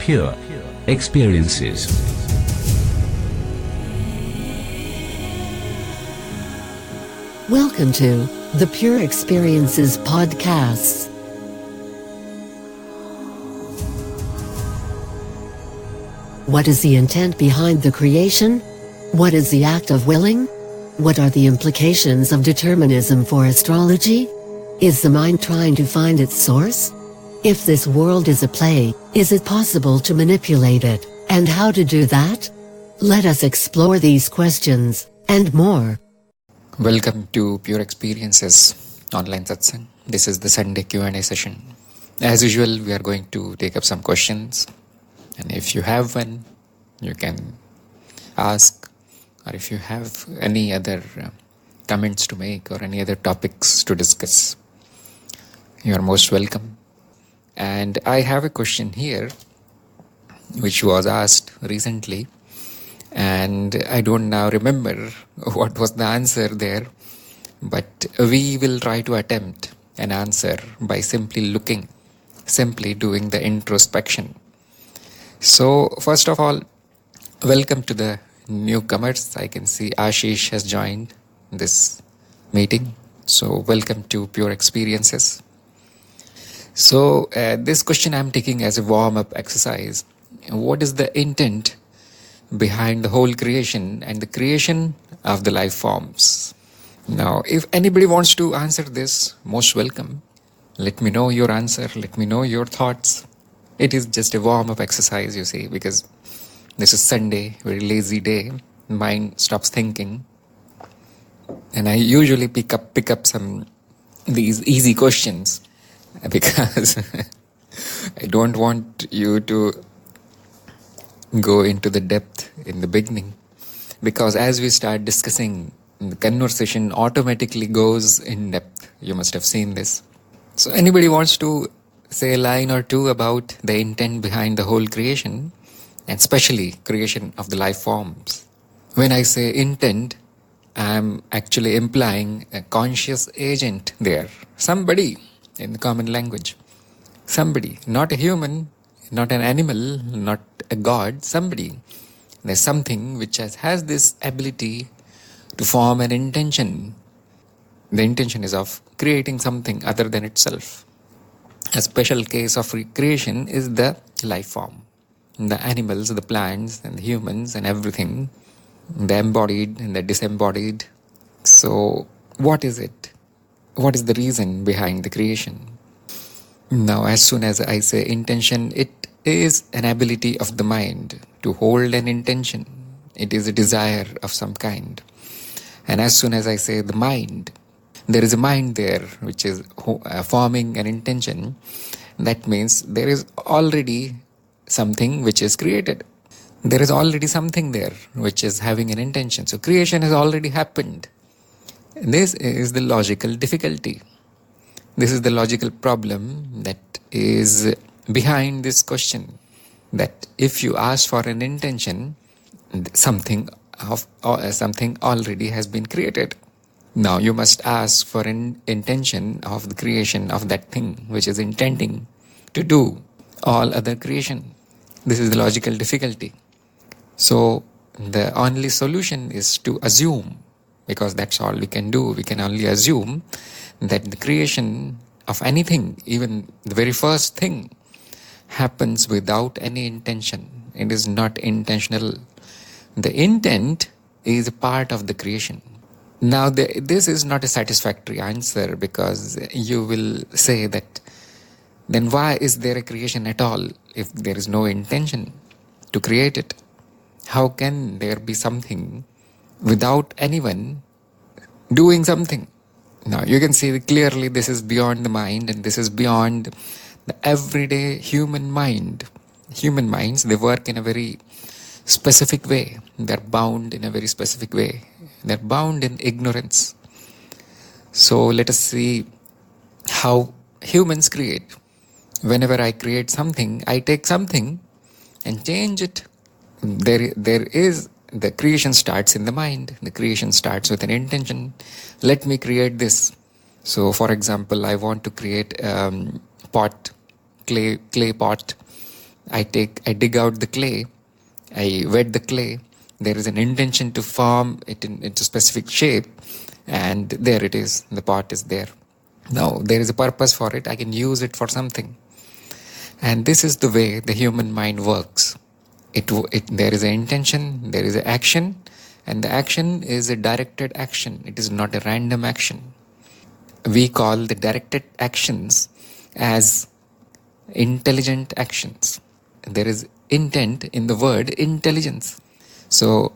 Pure Experiences. Welcome to the Pure Experiences podcasts. What is the intent behind the creation? What is the act of willing? What are the implications of determinism for astrology? Is the mind trying to find its source? If this world is a play, is it possible to manipulate it, and how to do that? Let us explore these questions, and more. Welcome to Pure Experiences online satsang. This is the Sunday Q&A session. As usual, we are going to take up some questions, and if you have one, you can ask, or if you have any other comments to make or any other topics to discuss, you are most welcome. And I have a question here which was asked recently, and I don't now remember what was the answer there, but we will try to attempt an answer by simply doing the introspection. So first of all, welcome to the newcomers. I can see Ashish has joined this meeting. So welcome to Pure Experiences. So this question I'm taking as a warm-up exercise. What is the intent behind the whole creation and the creation of the life forms? Now, if anybody wants to answer this, most welcome. Let me know your answer. Let me know your thoughts. It is just a warm-up exercise, you see, because this is Sunday, very lazy day. Mind stops thinking. And I usually pick up some these easy questions because I don't want you to go into the depth in the beginning, because as we start discussing, the conversation automatically goes in depth. You must have seen this. So anybody wants to say a line or two about the intent behind the whole creation, and especially creation of the life forms? When I say intent, I'm actually implying a conscious agent there. Somebody in the common language. Somebody, not a human, not an animal, not a god, somebody. There's something which has this ability to form an intention. The intention is of creating something other than itself. A special case of creation is the life form. The animals, the plants, and the humans, and everything. The embodied and the disembodied. So, what is it? What is the reason behind the creation? Now, as soon as I say intention, it is an ability of the mind to hold an intention. It is a desire of some kind. And as soon as I say the mind, there is a mind there which is forming an intention. That means there is already something which is created. There is already something there which is having an intention. So creation has already happened. This is the logical difficulty. This is the logical problem that is behind this question. That if you ask for an intention, something already has been created. Now you must ask for an intention of the creation of that thing which is intending to do all other creation. This is the logical difficulty. So the only solution is to assume, because that's all we can do. We can only assume that the creation of anything, even the very first thing, happens without any intention. It is not intentional. The intent is a part of the creation. Now, this is not a satisfactory answer, because you will say that then why is there a creation at all if there is no intention to create it? How can there be something without anyone doing something? Now, you can see clearly this is beyond the mind, and this is beyond the everyday human mind. Human minds, they work in a very specific way. They're bound in a very specific way. They're bound in ignorance. So let us see how humans create. Whenever I create something, I take something and change it. The creation starts in the mind. The creation starts with an intention. Let me create this. So, for example, I want to create pot, clay pot, I dig out the clay, I wet the clay, there is an intention to form it into specific shape, and there it is, the pot is there. Now, there is a purpose for it, I can use it for something. And this is the way the human mind works. There is an intention, there is an action, and the action is a directed action. It is not a random action. We call the directed actions as intelligent actions. There is intent in the word intelligence. So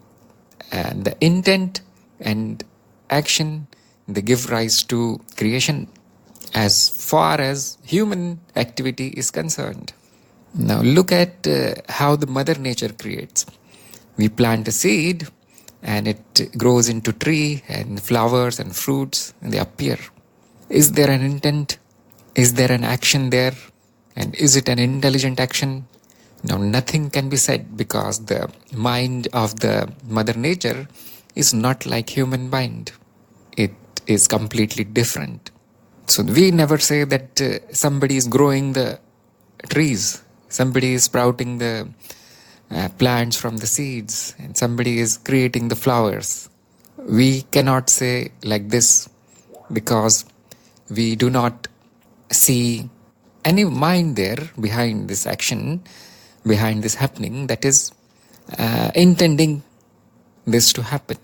the intent and action, they give rise to creation as far as human activity is concerned. Now look at how the mother nature creates. We plant a seed and it grows into tree and flowers and fruits, and they appear. Is there an intent? Is there an action there? And is it an intelligent action? Now nothing can be said, because the mind of the mother nature is not like human mind. It is completely different. So we never say that somebody is growing the trees, somebody is sprouting the plants from the seeds, and somebody is creating the flowers. We cannot say like this, because we do not see any mind there behind this action, behind this happening, that is intending this to happen.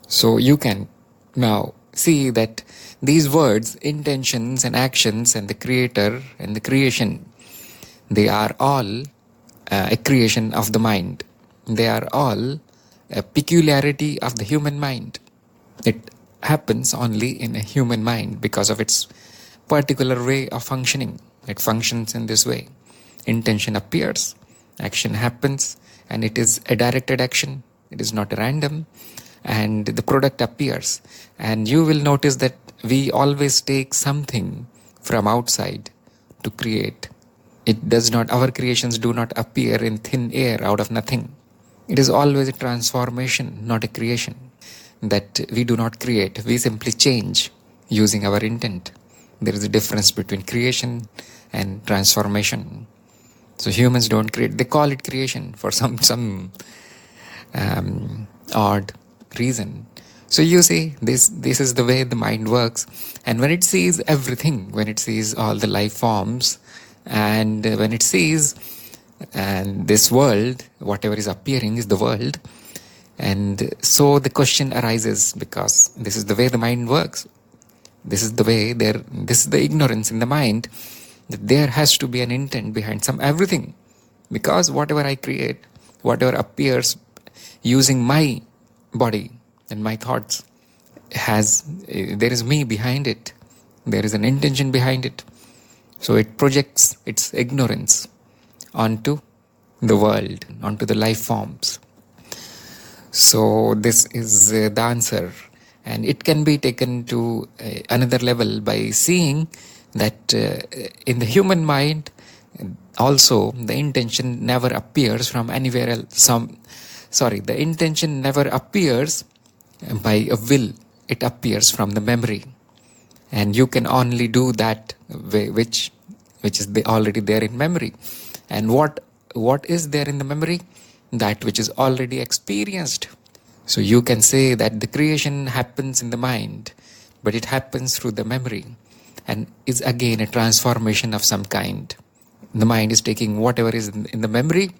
So you can now see that these words, intentions and actions and the creator and the creation, they are all a creation of the mind. They are all a peculiarity of the human mind. It happens only in a human mind because of its particular way of functioning. It functions in this way. Intention appears, action happens, and it is a directed action. It is not random, and the product appears. And you will notice that we always take something from outside to create. It does not, our creations do not appear in thin air out of nothing. It is always a transformation, not a creation. That we do not create, we simply change using our intent. There is a difference between creation and transformation. So humans don't create, they call it creation for some odd reason. So you see, this is the way the mind works. And when it sees everything, when it sees all the life forms, and when it sees and this world, whatever is appearing is the world. And so the question arises, because this is the way the mind works. This is the way this is the ignorance in the mind, that there has to be an intent behind everything. Because whatever I create, whatever appears using my body and my thoughts, there is me behind it. There is an intention behind it. So it projects its ignorance onto the world, onto the life forms. So this is the answer. And it can be taken to another level by seeing that in the human mind also the intention never appears from anywhere else. The intention never appears by a will. It appears from the memory. And you can only do that which is already there in memory. And what is there in the memory? That which is already experienced. So you can say that the creation happens in the mind, but it happens through the memory, and is again a transformation of some kind. The mind is taking whatever is in the memory,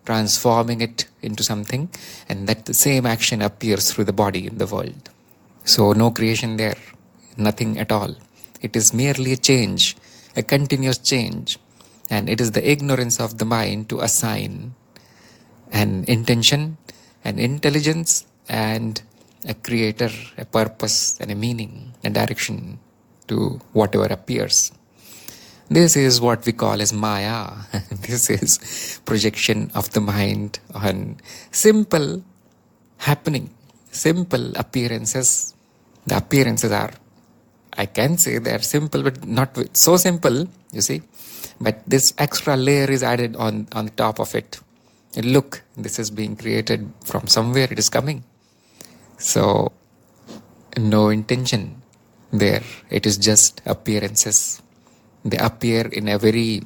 transforming it into something, and that the same action appears through the body in the world. So no creation there, nothing at all. It is merely a change, a continuous change, and it is the ignorance of the mind to assign an intention, an intelligence, and a creator, a purpose, and a meaning, a direction to whatever appears. This is what we call as Maya. This is projection of the mind on simple happening, simple appearances. The appearances are, I can say they are simple, but not so simple, you see. But this extra layer is added on top of it. And look, this is being created from somewhere, it is coming. So, no intention there. It is just appearances. They appear in a very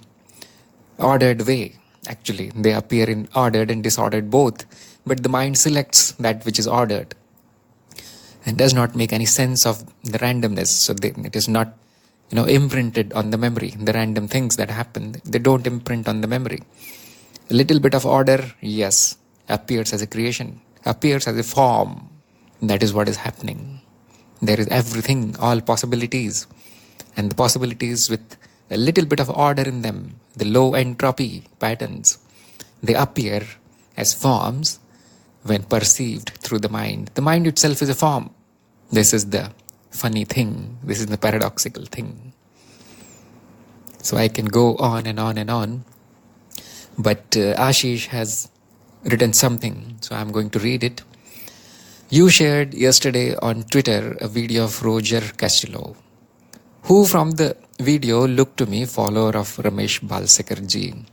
ordered way, Actually, they appear in ordered and disordered both, but the mind selects that which is ordered and does not make any sense of the randomness. So it is not, imprinted on the memory. The random things that happen, they don't imprint on the memory. A little bit of order, yes, appears as a creation, appears as a form. That is what is happening. There is everything, all possibilities. And the possibilities with a little bit of order in them, the low entropy patterns, they appear as forms when perceived through the mind. The mind itself is a form. This is the funny thing. This is the paradoxical thing. So I can go on and on and on. But Ashish has written something, so I'm going to read it. You shared yesterday on Twitter a video of Roger Castillo, who from the video looked to me follower of Ramesh Balsekar ji.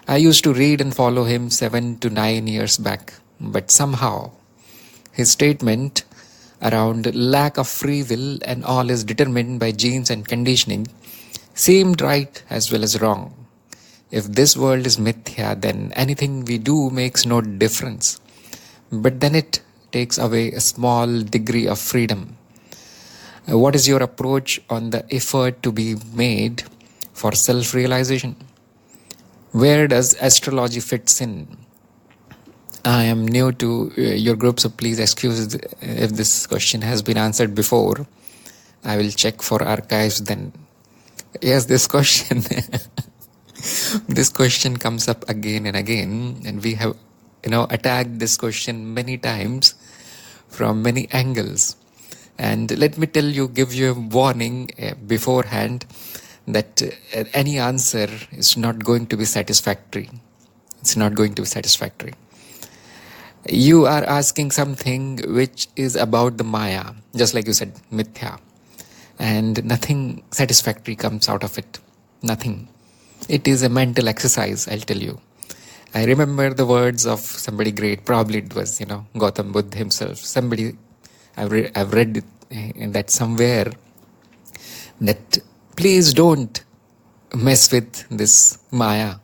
I used to read and follow him 7 to 9 years back, but somehow his statement around lack of free will and all is determined by genes and conditioning seemed right as well as wrong. If this world is mithya, then anything we do makes no difference. But then it takes away a small degree of freedom. What is your approach on the effort to be made for self-realization? Where does astrology fits in? I am new to your group, so please excuse if this question has been answered before. I will check for archives then. Yes, this question this question comes up again and again, and we have attacked this question many times from many angles. And let me give you a warning beforehand that any answer is not going to be satisfactory. It's not going to be satisfactory. You are asking something which is about the Maya, just like you said, mithya. And nothing satisfactory comes out of it. Nothing. It is a mental exercise, I'll tell you. I remember the words of somebody great, probably it was, Gautam Buddha himself. Somebody, I've read it, that somewhere, that please don't mess with this Maya.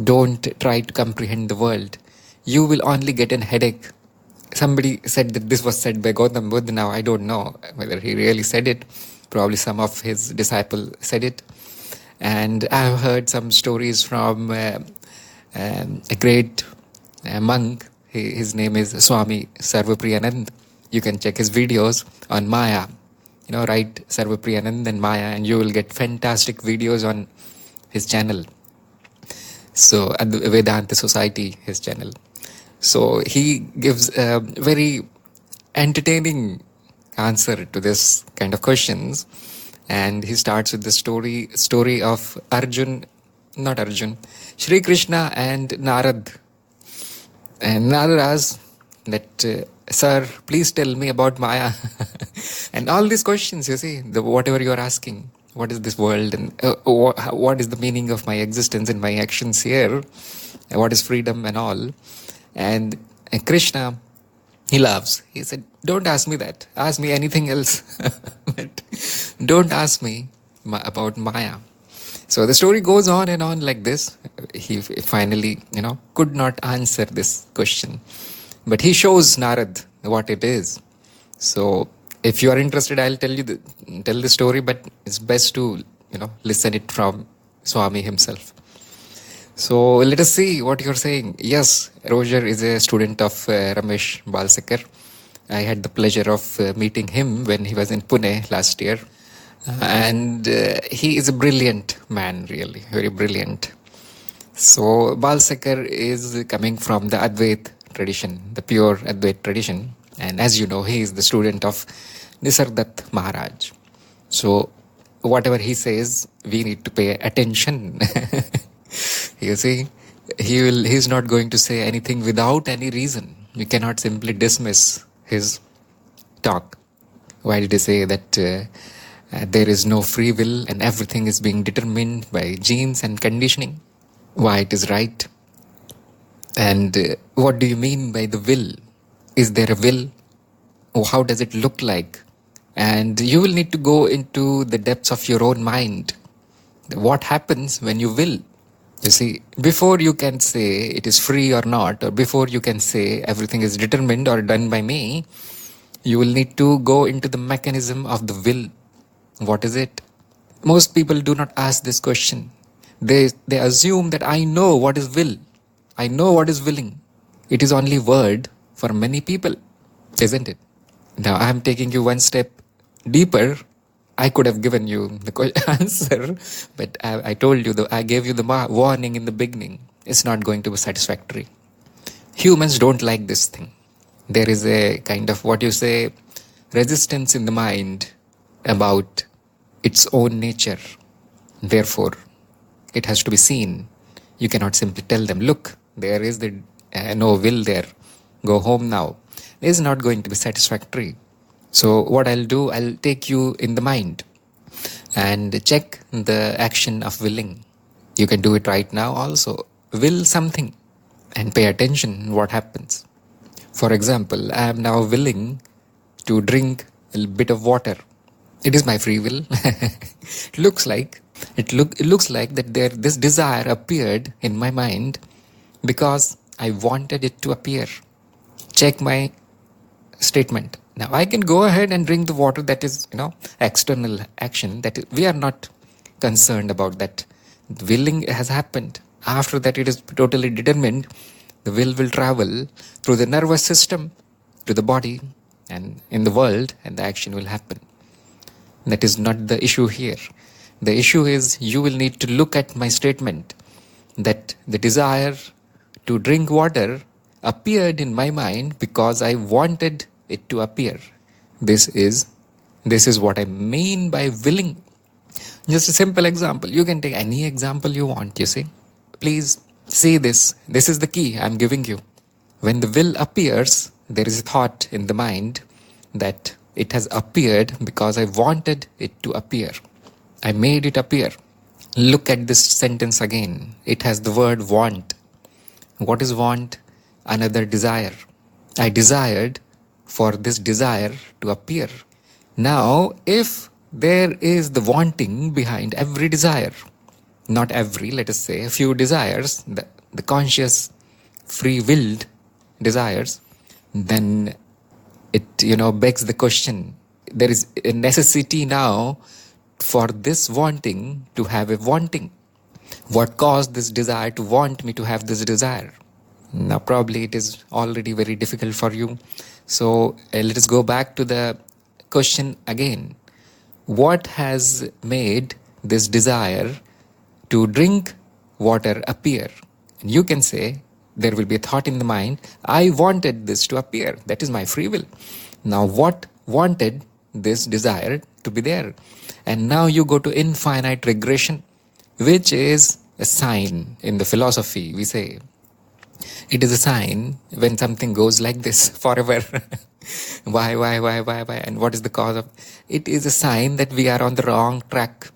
Don't try to comprehend the world. You will only get a headache. Somebody said that this was said by Gautam Buddha. Now I don't know whether he really said it. Probably some of his disciples said it. And I've heard some stories from a great monk. His name is Swami Sarvapriyanand. You can check his videos on Maya. Write Sarvapriyanand and Maya, and you will get fantastic videos on his channel. So, at the Vedanta Society, his channel. So, he gives a very entertaining answer to this kind of questions. And he starts with the story of Shri Krishna and Narad. And Narad asks that, sir, please tell me about Maya. And all these questions, you see, whatever you are asking, what is this world and what is the meaning of my existence and my actions here? What is freedom and all? And Krishna, he laughs. He said, don't ask me that. Ask me anything else. But don't ask me about Maya. So the story goes on and on like this. He finally, could not answer this question. But he shows Narad what it is. So if you are interested, I'll tell the story, but it's best to, listen it from Swami himself. So let us see what you're saying. Yes, Roger is a student of Ramesh Balsekar. I had the pleasure of meeting him when he was in Pune last year. And he is a brilliant man, really, very brilliant. So Balsekar is coming from the Advait tradition, the pure Advait tradition. And as you know, he is the student of Nisargadatta Maharaj. So whatever he says, we need to pay attention. You see, he's not going to say anything without any reason. You cannot simply dismiss his talk. Why did he say that there is no free will and everything is being determined by genes and conditioning? Why it is right? And what do you mean by the will? Is there a will? How does it look like? And you will need to go into the depths of your own mind. What happens when you will? You see, before you can say it is free or not, or before you can say everything is determined or done by me, you will need to go into the mechanism of the will. What is it? Most people do not ask this question. They assume that I know what is will. I know what is willing. It is only word for many people, isn't it? Now I am taking you one step deeper. I could have given you the answer, but I told you, I gave you the warning in the beginning. It's not going to be satisfactory. Humans don't like this thing. There is a kind of, what you say, resistance in the mind about its own nature. Therefore, it has to be seen. You cannot simply tell them, look, there is the no will there. Go home now. It is not going to be satisfactory. So what I'll do, I'll take you in the mind and check the action of willing. You can do it right now also. Will something and pay attention what happens. For example, I am now willing to drink a bit of water. It is my free will. It looks like that this desire appeared in my mind because I wanted it to appear. Check my statement. Now I can go ahead and drink the water. That is, external action that we are not concerned about. That willing has happened. After that, it is totally determined. The will travel through the nervous system to the body and in the world, and the action will happen. That is not the issue here. The issue is you will need to look at my statement that the desire to drink water appeared in my mind because I wanted it to appear. This is what I mean by willing. Just a simple example. You can take any example you want, you see. Please see this. This is the key I'm giving you. When the will appears, there is a thought in the mind that it has appeared because I wanted it to appear. I made it appear. Look at this sentence again. It has the word want. What is want? Another desire. I desired for this desire to appear. Now, if there is the wanting behind every desire, not every, let us say, a few desires, the conscious, free-willed desires, then it, begs the question. There is a necessity now for this wanting to have a wanting. What caused this desire to want me to have this desire? Now, probably it is already very difficult for you. So, let us go back to the question again. What has made this desire to drink water appear? And you can say, there will be a thought in the mind, I wanted this to appear. That is my free will. Now, what wanted this desire to be there? And now you go to infinite regression, which is a sign in the philosophy. We say, it is a sign when something goes like this forever. Why? And what is the cause of? It is a sign that we are on the wrong track.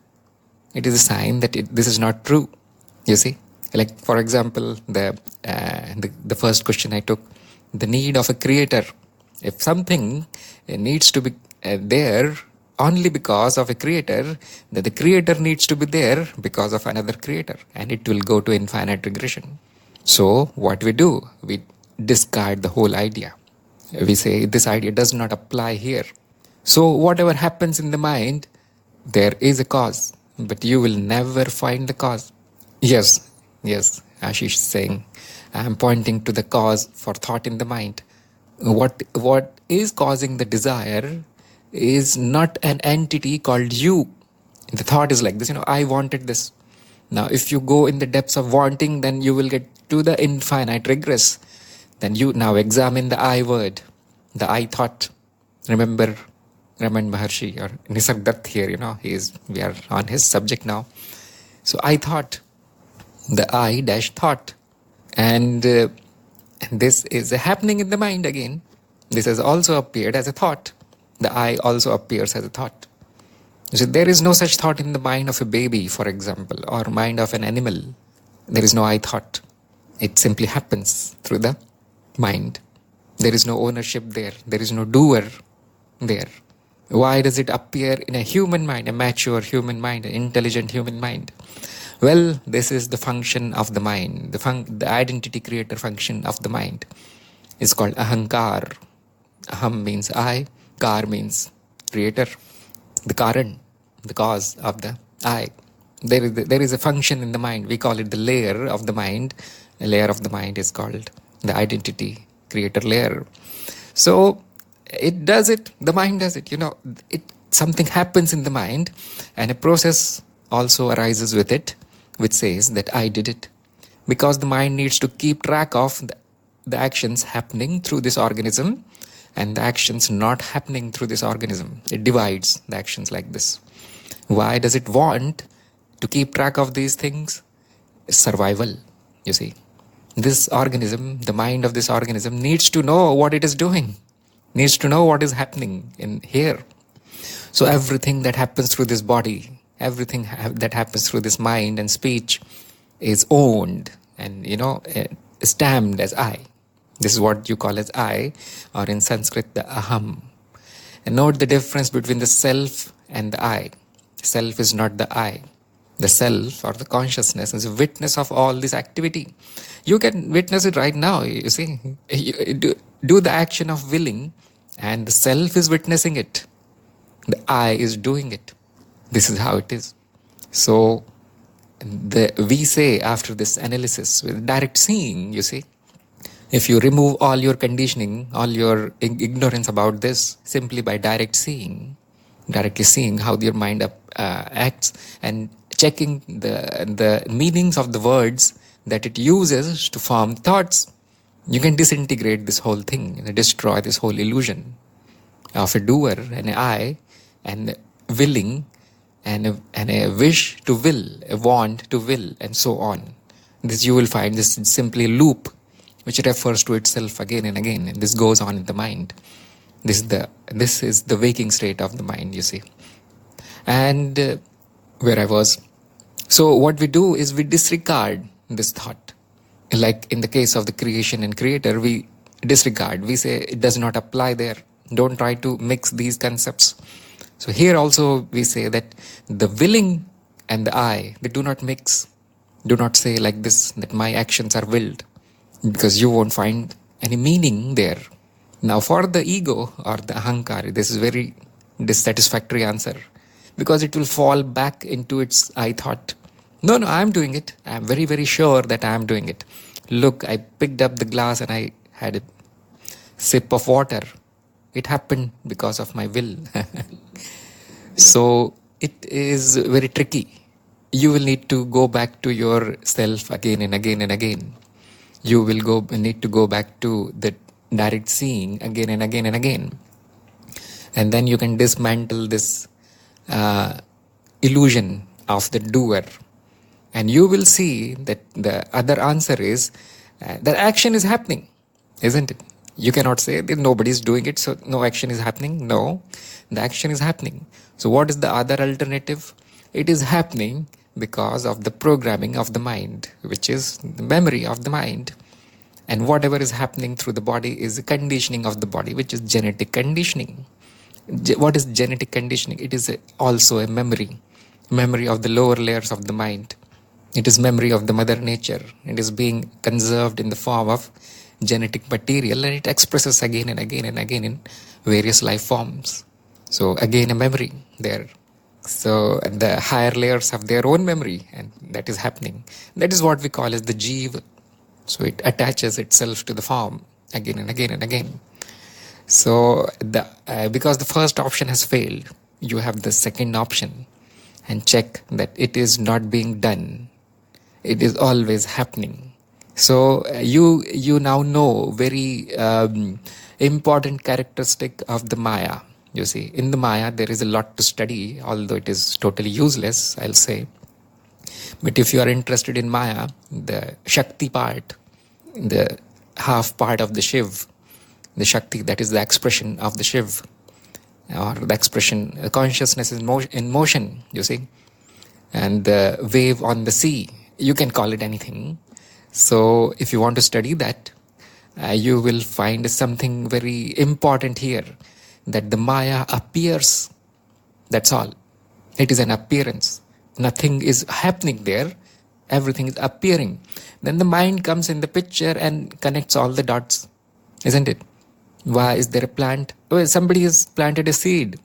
It is a sign that this is not true. You see, like for example, the first question I took, the need of a creator. If something needs to be there only because of a creator, then the creator needs to be there because of another creator, and it will go to infinite regression. So what we do, we discard the whole idea. We say this idea does not apply here. So whatever happens in the mind, there is a cause, but you will never find the cause. Yes, Ashish is saying, I am pointing to the cause for thought in the mind. What is causing the desire is not an entity called you. The thought is like this, I wanted this. Now, if you go in the depths of wanting, then you will get to the infinite regress. Then you now examine the I word, the I thought. Remember Raman Maharshi or Nisargadatta here, we are on his subject now. So I thought, the I dash thought. And this is happening in the mind again. This has also appeared as a thought. The I also appears as a thought. So there is no such thought in the mind of a baby, for example, or mind of an animal. There is no I thought. It simply happens through the mind. There is no ownership there. There is no doer there. Why does it appear in a human mind, a mature human mind, an intelligent human mind? Well, this is the function of the mind, the identity creator function of the mind. It's called ahankar. Aham means I, kar means creator, the karan, the cause of the I. There is a function in the mind. We call it the layer of the mind. A layer of the mind is called the identity creator layer. So it does it, the mind does it, something happens in the mind, and a process also arises with it, which says that I did it. Because the mind needs to keep track of the actions happening through this organism and the actions not happening through this organism. It divides the actions like this. Why does it want to keep track of these things? Survival, you see. This organism, the mind of this organism, needs to know what it is doing, needs to know what is happening in here. So everything that happens through this body, everything that happens through this mind and speech is owned and, stamped as I. This is what you call as I, or in Sanskrit, the aham. And note the difference between the self and the I. Self is not the I. The self, or the consciousness, is a witness of all this activity. You can witness it right now, you see. You do the action of willing, and the self is witnessing it. The I is doing it. This is how it is. So, we say after this analysis, with direct seeing, you see, if you remove all your conditioning, all your ignorance about this, simply by directly seeing how your mind acts, and checking the meanings of the words that it uses to form thoughts, you can disintegrate this whole thing, destroy this whole illusion of a doer, an I, and willing, and a wish to will, a want to will, and so on. This you will find this is simply a loop which refers to itself again and again, and this goes on in the mind. This is the waking state of the mind, you see. And where I was. So what we do is we disregard this thought. Like in the case of the creation and creator, we disregard. We say it does not apply there. Don't try to mix these concepts. So here also we say that the willing and the I, they do not mix. Do not say like this, that my actions are willed, because you won't find any meaning there. Now for the ego or the ahankar, this is very dissatisfactory answer, because it will fall back into its I thought. No, I am doing it. I am very, very sure that I am doing it. Look, I picked up the glass and I had a sip of water. It happened because of my will. So it is very tricky. You will need to go back to yourself again and again and again. You will need to go back to the direct seeing again and again and again. And then you can dismantle this illusion of the doer. And you will see that the other answer is that action is happening, isn't it? You cannot say that nobody is doing it, so no action is happening. No, the action is happening. So what is the other alternative? It is happening because of the programming of the mind, which is the memory of the mind. And whatever is happening through the body is the conditioning of the body, which is genetic conditioning. What is genetic conditioning? It is also a memory of the lower layers of the mind. It is memory of the mother nature. It is being conserved in the form of genetic material, and it expresses again and again and again in various life forms. So again a memory there. So the higher layers have their own memory, and that is happening. That is what we call as the jiva. So it attaches itself to the form again and again and again. So because the first option has failed, you have the second option, and check that it is not being done. It is always happening. So you now know very important characteristic of the Maya. You see, in the Maya there is a lot to study, although it is totally useless, I'll say. But if you are interested in Maya, the Shakti part, the half part of the Shiv, the Shakti, that is the expression of the Shiv, or the expression, consciousness is in motion, you see, and the wave on the sea, you can call it anything. So if you want to study that, you will find something very important here, that the Maya appears. That's all. It is an appearance. Nothing is happening there. Everything is appearing. Then the mind comes in the picture and connects all the dots. Isn't it? Why is there a plant? Well, somebody has planted a seed.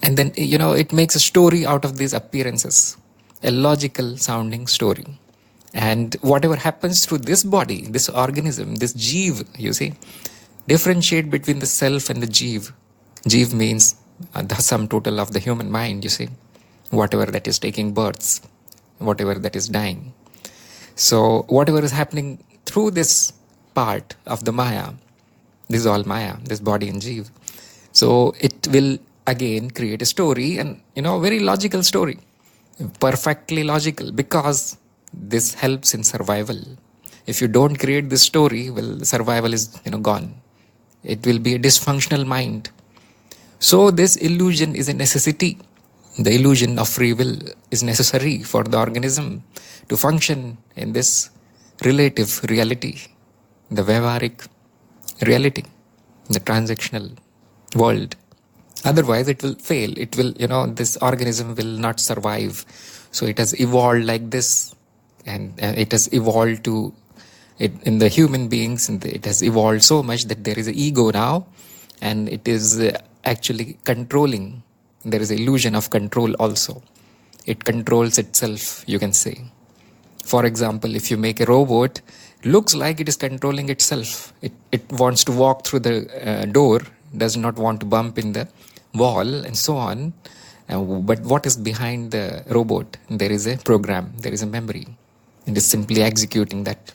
And then, it makes a story out of these appearances. A logical sounding story. And whatever happens through this body, this organism, this jeev, you see, differentiate between the self and the jeev. Jeev means the sum total of the human mind, you see. Whatever that is taking births, whatever that is dying. So whatever is happening through this part of the Maya, this is all Maya, this body and jeev. So it will again create a story, and very logical story. Perfectly logical, because this helps in survival. If you don't create this story, well, survival is gone. It will be a dysfunctional mind. So this illusion is a necessity. The illusion of free will is necessary for the organism to function in this relative reality, the Vyavaharik reality, the transactional world. Otherwise it will fail. It will, this organism will not survive. So it has evolved like this, and it has evolved to it in the human beings, and it has evolved so much that there is an ego now, and it is actually controlling. There is an illusion of control also. It controls itself, you can say. For example, if you make a robot, looks like it is controlling itself. It wants to walk through the door, does not want to bump in the wall, and so on. But what is behind the robot? There is a program, there is a memory. It is simply executing that.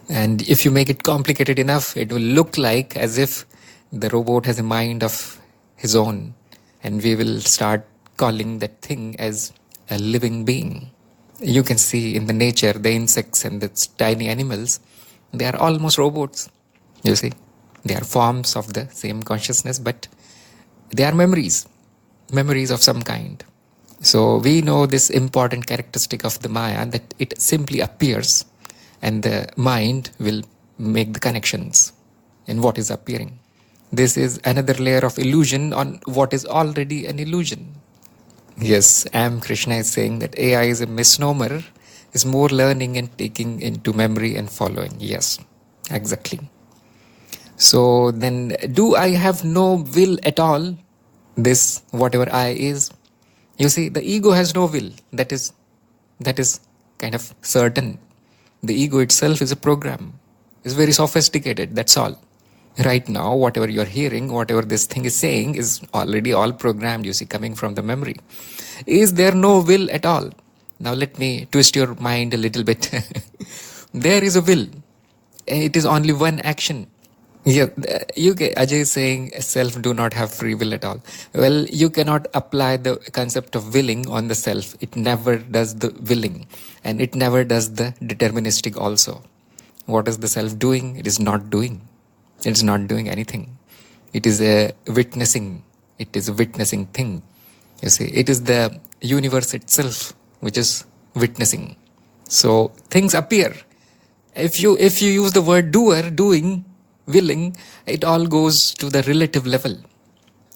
And if you make it complicated enough, it will look like as if the robot has a mind of his own. And we will start calling that thing as a living being. You can see in the nature, the insects and the tiny animals, they are almost robots. You see, they are forms of the same consciousness, but they are memories of some kind. So we know this important characteristic of the Maya, that it simply appears, and the mind will make the connections in what is appearing. This is another layer of illusion on what is already an illusion. Yes, Krishna is saying that AI is a misnomer, is more learning and taking into memory and following. Yes, exactly. So then, do I have no will at all? This, whatever I is. You see, the ego has no will. That is kind of certain. The ego itself is a program. It's very sophisticated, that's all. Right now, whatever you're hearing, whatever this thing is saying is already all programmed, you see, coming from the memory. Is there no will at all? Now let me twist your mind a little bit. There is a will. It is only one action. Yeah, Ajay is saying self do not have free will at all. Well, you cannot apply the concept of willing on the self. It never does the willing, and it never does the deterministic also. What is the self doing? It is not doing. It is not doing anything. It is a witnessing. It is a witnessing thing. You see, it is the universe itself which is witnessing. So things appear. If you use the word doer, doing, willing, it all goes to the relative level.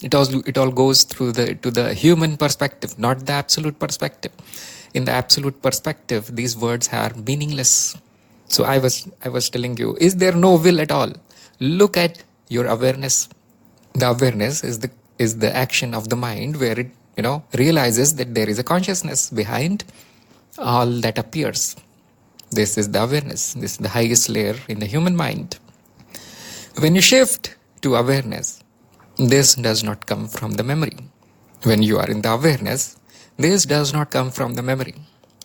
It all goes to the human perspective, not the absolute perspective. In the absolute perspective, these words are meaningless. So I was telling you, is there no will at all? Look at your awareness. The awareness is the action of the mind, where it realizes that there is a consciousness behind all that appears. This is the awareness. This is the highest layer in the human mind. When you shift to awareness, this does not come from the memory. When you are in the awareness, this does not come from the memory.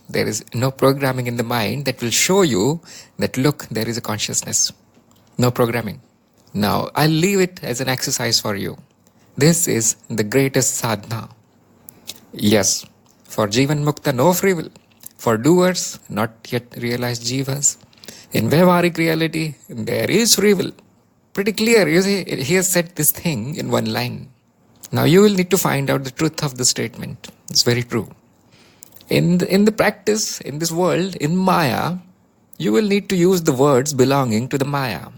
There is no programming in the mind that will show you that, look, there is a consciousness. No programming. Now, I'll leave it as an exercise for you. This is the greatest sadhana. Yes, for Jivan Mukta, no free will. For doers, not yet realized jivas. In Vyavaharik reality, there is free will. Pretty clear, you see, he has said this thing in one line. Now you will need to find out the truth of the statement. It's very true. In the practice, in this world, in Maya, you will need to use the words belonging to the Maya.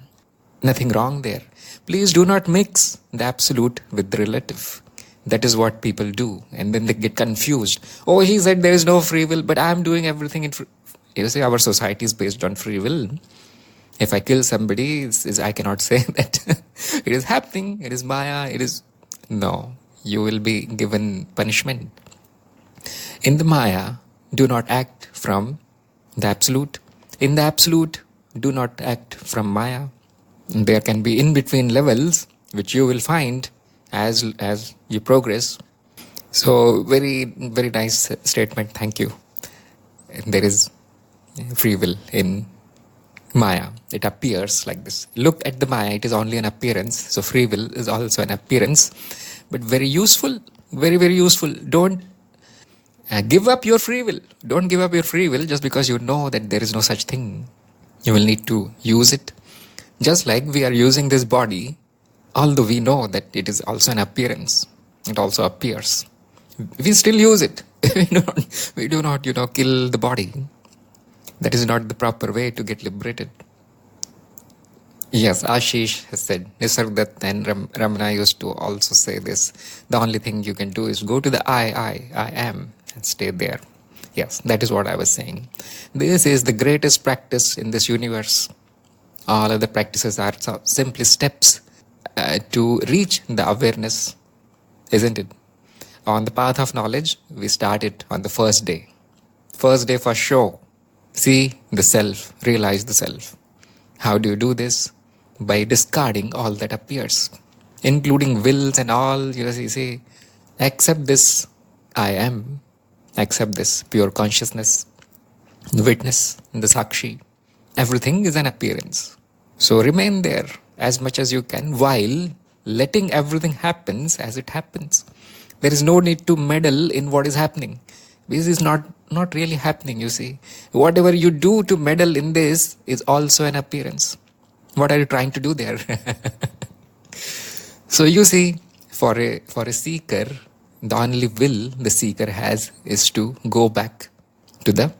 Nothing wrong there. Please do not mix the absolute with the relative. That is what people do. And then they get confused. Oh, he said there is no free will, but I am doing everything in free. You see, our society is based on free will. If I kill somebody, I cannot say that it is happening, it is Maya, it is... No, you will be given punishment. In the Maya, do not act from the absolute. In the absolute, do not act from Maya. There can be in-between levels, which you will find as you progress. So, very, very nice statement. Thank you. There is free will in Maya. It appears like this. Look at the Maya. It is only an appearance. So, free will is also an appearance. But very useful. Very, very useful. Don't give up your free will. Don't give up your free will just because you know that there is no such thing. You will need to use it. Just like we are using this body, although we know that it is also an appearance, it also appears. We still use it. we do not, kill the body. That is not the proper way to get liberated. Yes, Ashish has said, Nisargadatta and Ramana used to also say this. The only thing you can do is go to the I am, and stay there. Yes, that is what I was saying. This is the greatest practice in this universe. All other practices are simply steps to reach the awareness, isn't it? On the path of knowledge, we start it on the first day. First day for sure. See the self, realize the self. How do you do this? By discarding all that appears, including wills and all. You see, accept this I am, accept this pure consciousness, the witness, the Sakshi. Everything is an appearance. So remain there as much as you can while letting everything happen as it happens. There is no need to meddle in what is happening. This is not really happening, you see. Whatever you do to meddle in this is also an appearance. What are you trying to do there? So you see, for a seeker, the only will the seeker has is to go back to the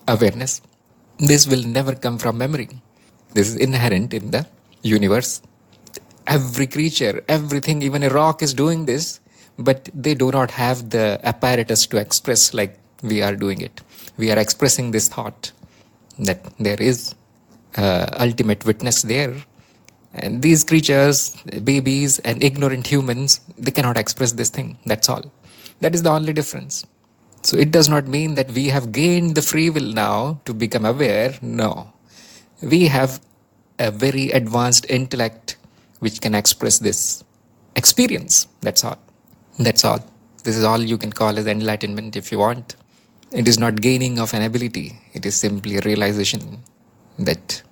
awareness. This will never come from memory. This is inherent in the universe. Every creature, everything, even a rock is doing this, but they do not have the apparatus to express like we are doing it. We are expressing this thought that there is ultimate witness there. And these creatures, babies and ignorant humans, they cannot express this thing. That's all. That is the only difference. So it does not mean that we have gained the free will now to become aware. No. We have a very advanced intellect which can express this experience. That's all. That's all. This is all you can call as enlightenment if you want. It is not gaining of an ability. It is simply a realization that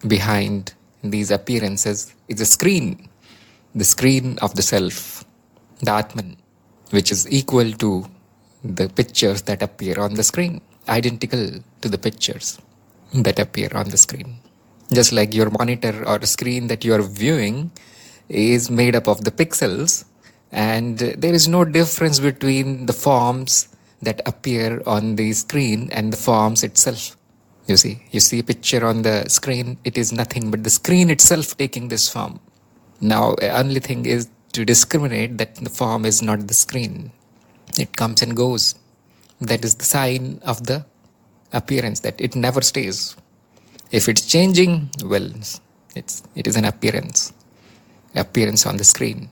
behind these appearances is a screen. The screen of the self, the Atman, which is equal to the pictures that appear on the screen, identical to the pictures that appear on the screen. Just like your monitor or screen that you are viewing is made up of the pixels, and there is no difference between the forms that appear on the screen and the forms itself. You see a picture on the screen, it is nothing but the screen itself taking this form. Now, the only thing is to discriminate that the form is not the screen. It comes and goes. That is the sign of the appearance, that it never stays. If it's changing, well, it is an appearance on the screen.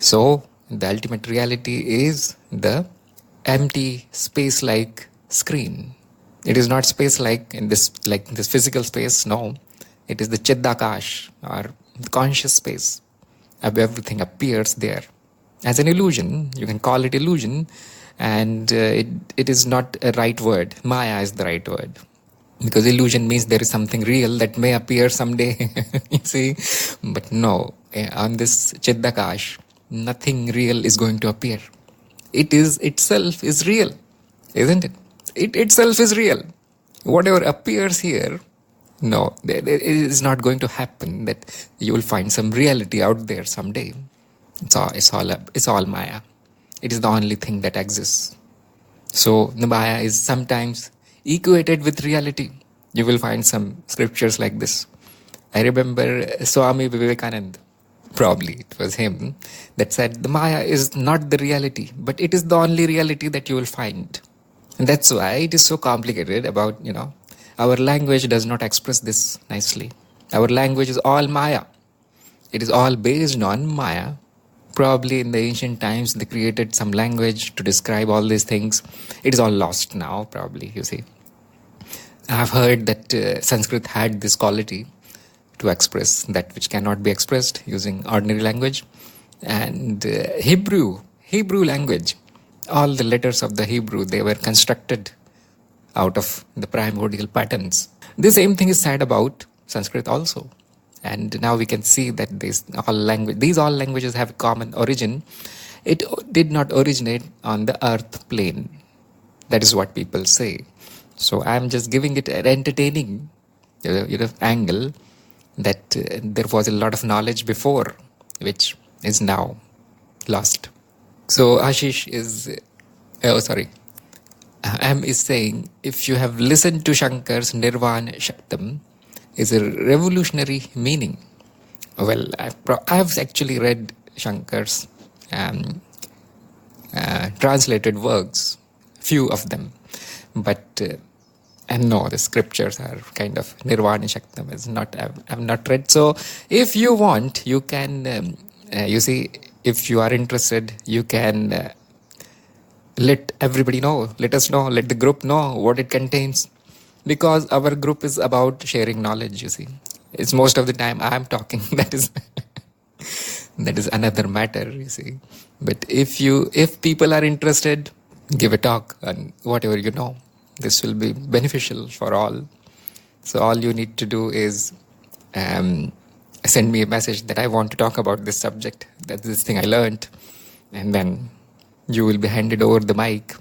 So, the ultimate reality is the empty space-like screen. It is not space-like in this physical space, no. It is the Chiddakash, or the conscious space. Everything appears there. As an illusion, you can call it illusion, and it is not a right word. Maya is the right word. Because illusion means there is something real that may appear someday, you see. But no, on this Chiddakash, nothing real is going to appear. It is itself is real, isn't it? It itself is real. Whatever appears here, no, it is not going to happen that you will find some reality out there someday. It's all Maya. It is the only thing that exists. So the Maya is sometimes equated with reality. You will find some scriptures like this. I remember Swami Vivekananda, probably it was him, that said the Maya is not the reality, but it is the only reality that you will find. And that's why it is so complicated about, our language does not express this nicely. Our language is all Maya. It is all based on Maya. Probably in the ancient times, they created some language to describe all these things. It is all lost now, probably, you see. I have heard that Sanskrit had this quality to express that which cannot be expressed using ordinary language. And Hebrew language, all the letters of the Hebrew, they were constructed out of the primordial patterns. The same thing is said about Sanskrit also. And now we can see that these all languages have a common origin. It did not originate on the earth plane. That is what people say. So I'm just giving it an entertaining angle that there was a lot of knowledge before, which is now lost. So Ashish M is saying, if you have listened to Shankar's Nirvana Shaktam, is a revolutionary meaning. Well, I've actually read Shankar's translated works, few of them, but and no, the scriptures are kind of Nirvana Shaktam is not. I've not read. So, if you want, you can. If you are interested, you can let everybody know. Let us know. Let the group know what it contains. Because our group is about sharing knowledge, you see. It's most of the time I am talking. That is another matter, you see. But if people are interested, give a talk on whatever you know. This will be beneficial for all. So all you need to do is send me a message that I want to talk about this subject. That's this thing I learned. And then you will be handed over the mic.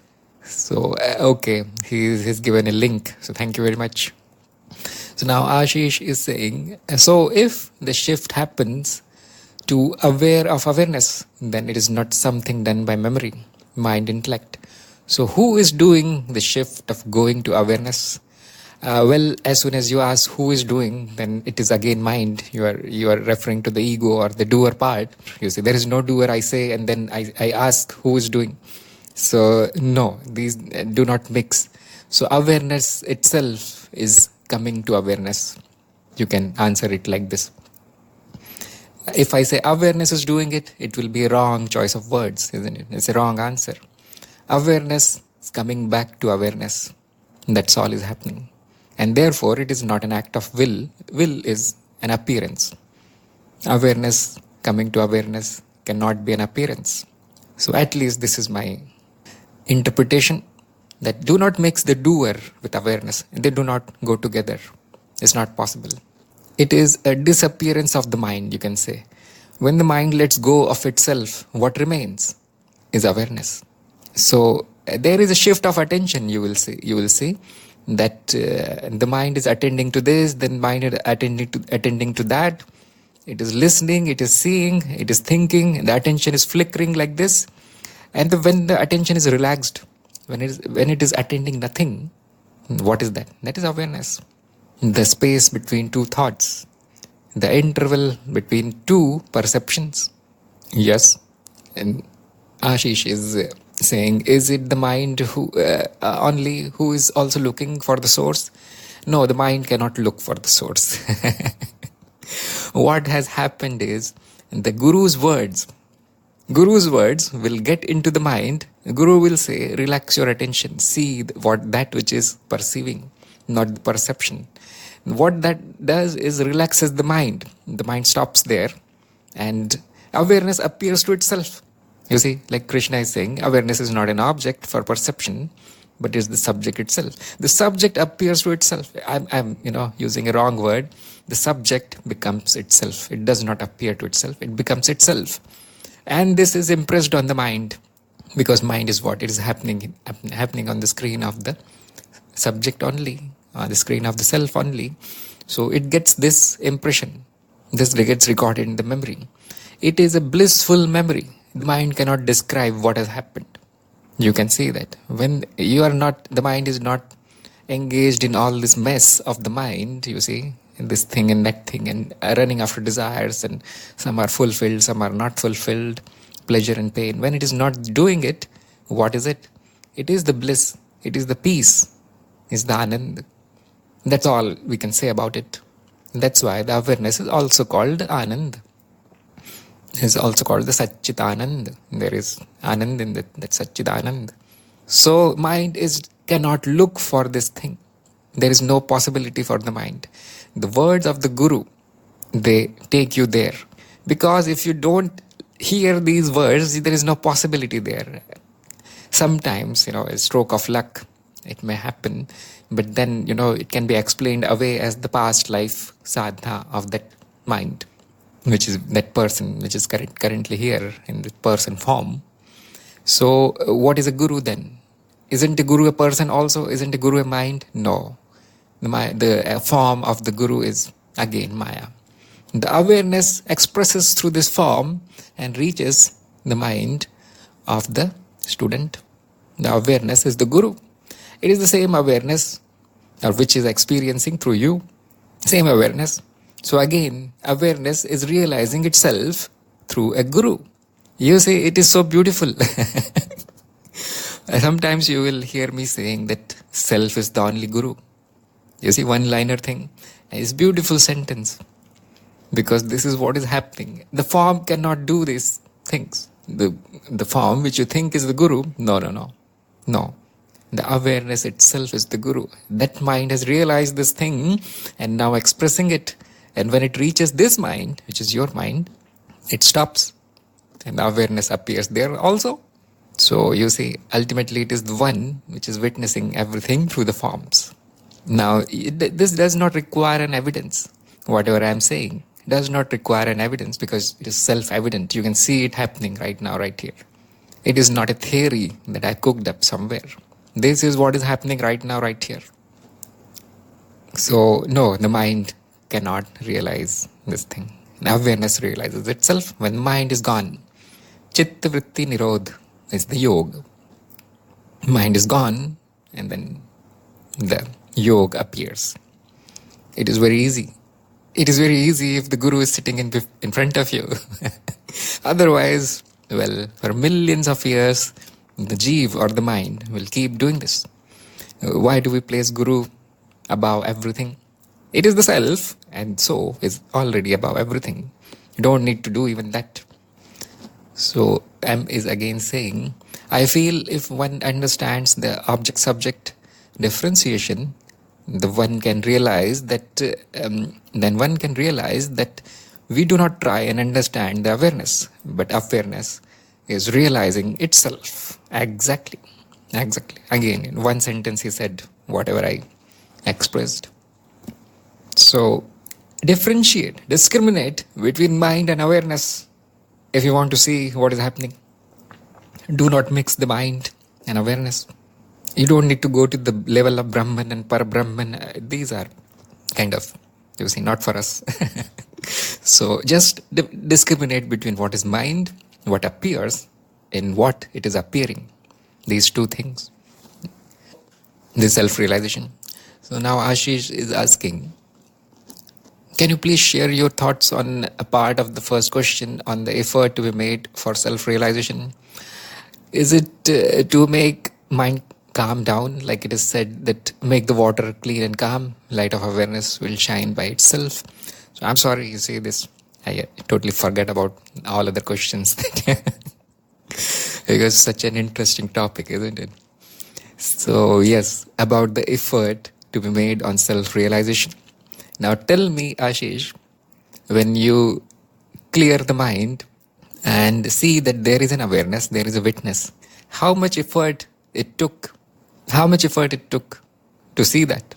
So, okay, he's given a link. So, thank you very much. So, now Ashish is saying, so if the shift happens to aware of awareness, then it is not something done by memory, mind, intellect. So, who is doing the shift of going to awareness? Well, as soon as you ask who is doing, then it is again mind. You are referring to the ego or the doer part. You see, there is no doer, I say, and then I ask who is doing. So, no, these do not mix. So, awareness itself is coming to awareness. You can answer it like this. If I say awareness is doing it, it will be a wrong choice of words, isn't it? It's a wrong answer. Awareness is coming back to awareness. That's all is happening. And therefore, it is not an act of will. Will is an appearance. Awareness coming to awareness cannot be an appearance. So, at least this is my interpretation, that do not mix the doer with awareness. They do not go together. It's not possible. It is a disappearance of the mind, you can say. When the mind lets go of itself, what remains is awareness. So there is a shift of attention, you will see that the mind is attending to this, then mind is attending to that. It is listening, it is seeing, it is thinking, the attention is flickering like this. And when the attention is relaxed, when it is attending nothing, what is that? That is awareness. The space between two thoughts, the interval between two perceptions. Yes, and Ashish is saying, is it the mind who is also looking for the source? No, the mind cannot look for the source. What has happened is the Guru's words will get into the mind. The Guru will say, relax your attention, see that which is perceiving, not the perception. What that does is relaxes the mind. The mind stops there and awareness appears to itself. You see, like Krishna is saying, awareness is not an object for perception, but is the subject itself. The subject appears to itself. I'm using a wrong word. The subject becomes itself. It does not appear to itself. It becomes itself. And this is impressed on the mind, because mind is what? It is happening on the screen of the subject only, on the screen of the self only. So it gets this impression. This gets recorded in the memory. It is a blissful memory. The mind cannot describe what has happened. You can see that. When the mind is not engaged in all this mess of the mind, you see, this thing and that thing, and running after desires, and some are fulfilled, some are not fulfilled, pleasure and pain. When it is not doing it, what is it? It is the bliss, it is the peace, it's the Anand. That's all we can say about it. That's why the awareness is also called Anand. Is also called the Satchit Anand. There is Anand in that Satchit Anand. So mind cannot look for this thing. There is no possibility for the mind. The words of the Guru, they take you there. Because if you don't hear these words, there is no possibility there. Sometimes, a stroke of luck, it may happen, but then, it can be explained away as the past life sadhana of that mind, which is that person, which is currently here in the person form. So, what is a guru then? Isn't a guru a person also? Isn't a guru a mind? No. The form of the guru is again Maya. The awareness expresses through this form and reaches the mind of the student. The awareness is the guru. It is the same awareness which is experiencing through you. Same awareness. So again, awareness is realizing itself through a guru. You see, it is so beautiful. Sometimes you will hear me saying that self is the only guru. You see, one-liner thing. It's beautiful sentence. Because this is what is happening. The form cannot do these things. The form which you think is the guru, no. The awareness itself is the guru. That mind has realized this thing and now expressing it. And when it reaches this mind, which is your mind, it stops. And the awareness appears there also. So you see, ultimately it is the one which is witnessing everything through the forms. Now, this does not require an evidence. Whatever I am saying does not require an evidence because it is self-evident. You can see it happening right now, right here. It is not a theory that I cooked up somewhere. This is what is happening right now, right here. So, no, the mind cannot realize this thing. The awareness realizes itself when the mind is gone. Chitta vritti nirodh is the yoga. Mind is gone and then the yoga appears. It is very easy. It is very easy if the guru is sitting in front of you. Otherwise, well, for millions of years, the jeev or the mind will keep doing this. Why do we place guru above everything? It is the self and so is already above everything. You don't need to do even that. So M is again saying, I feel if one understands the object-subject differentiation, then one can realize that we do not try and understand the awareness, but awareness is realizing itself. Exactly. Again, in one sentence he said whatever I expressed. So, discriminate between mind and awareness. If you want to see what is happening, do not mix the mind and awareness. You don't need to go to the level of Brahman and Parabrahman. These are kind of, not for us. So just discriminate between what is mind, what appears, and what it is appearing. These two things. This self-realization. So now Ashish is asking, can you please share your thoughts on a part of the first question on the effort to be made for self-realization? Is it to make mind calm down, like it is said that make the water clean and calm, light of awareness will shine by itself? So I'm sorry you say this. I totally forget about all other questions. Because such an interesting topic, isn't it? So yes, about the effort to be made on self-realization. Now tell me, Ashish, when you clear the mind and see that there is an awareness, there is a witness, how much effort it took to see that?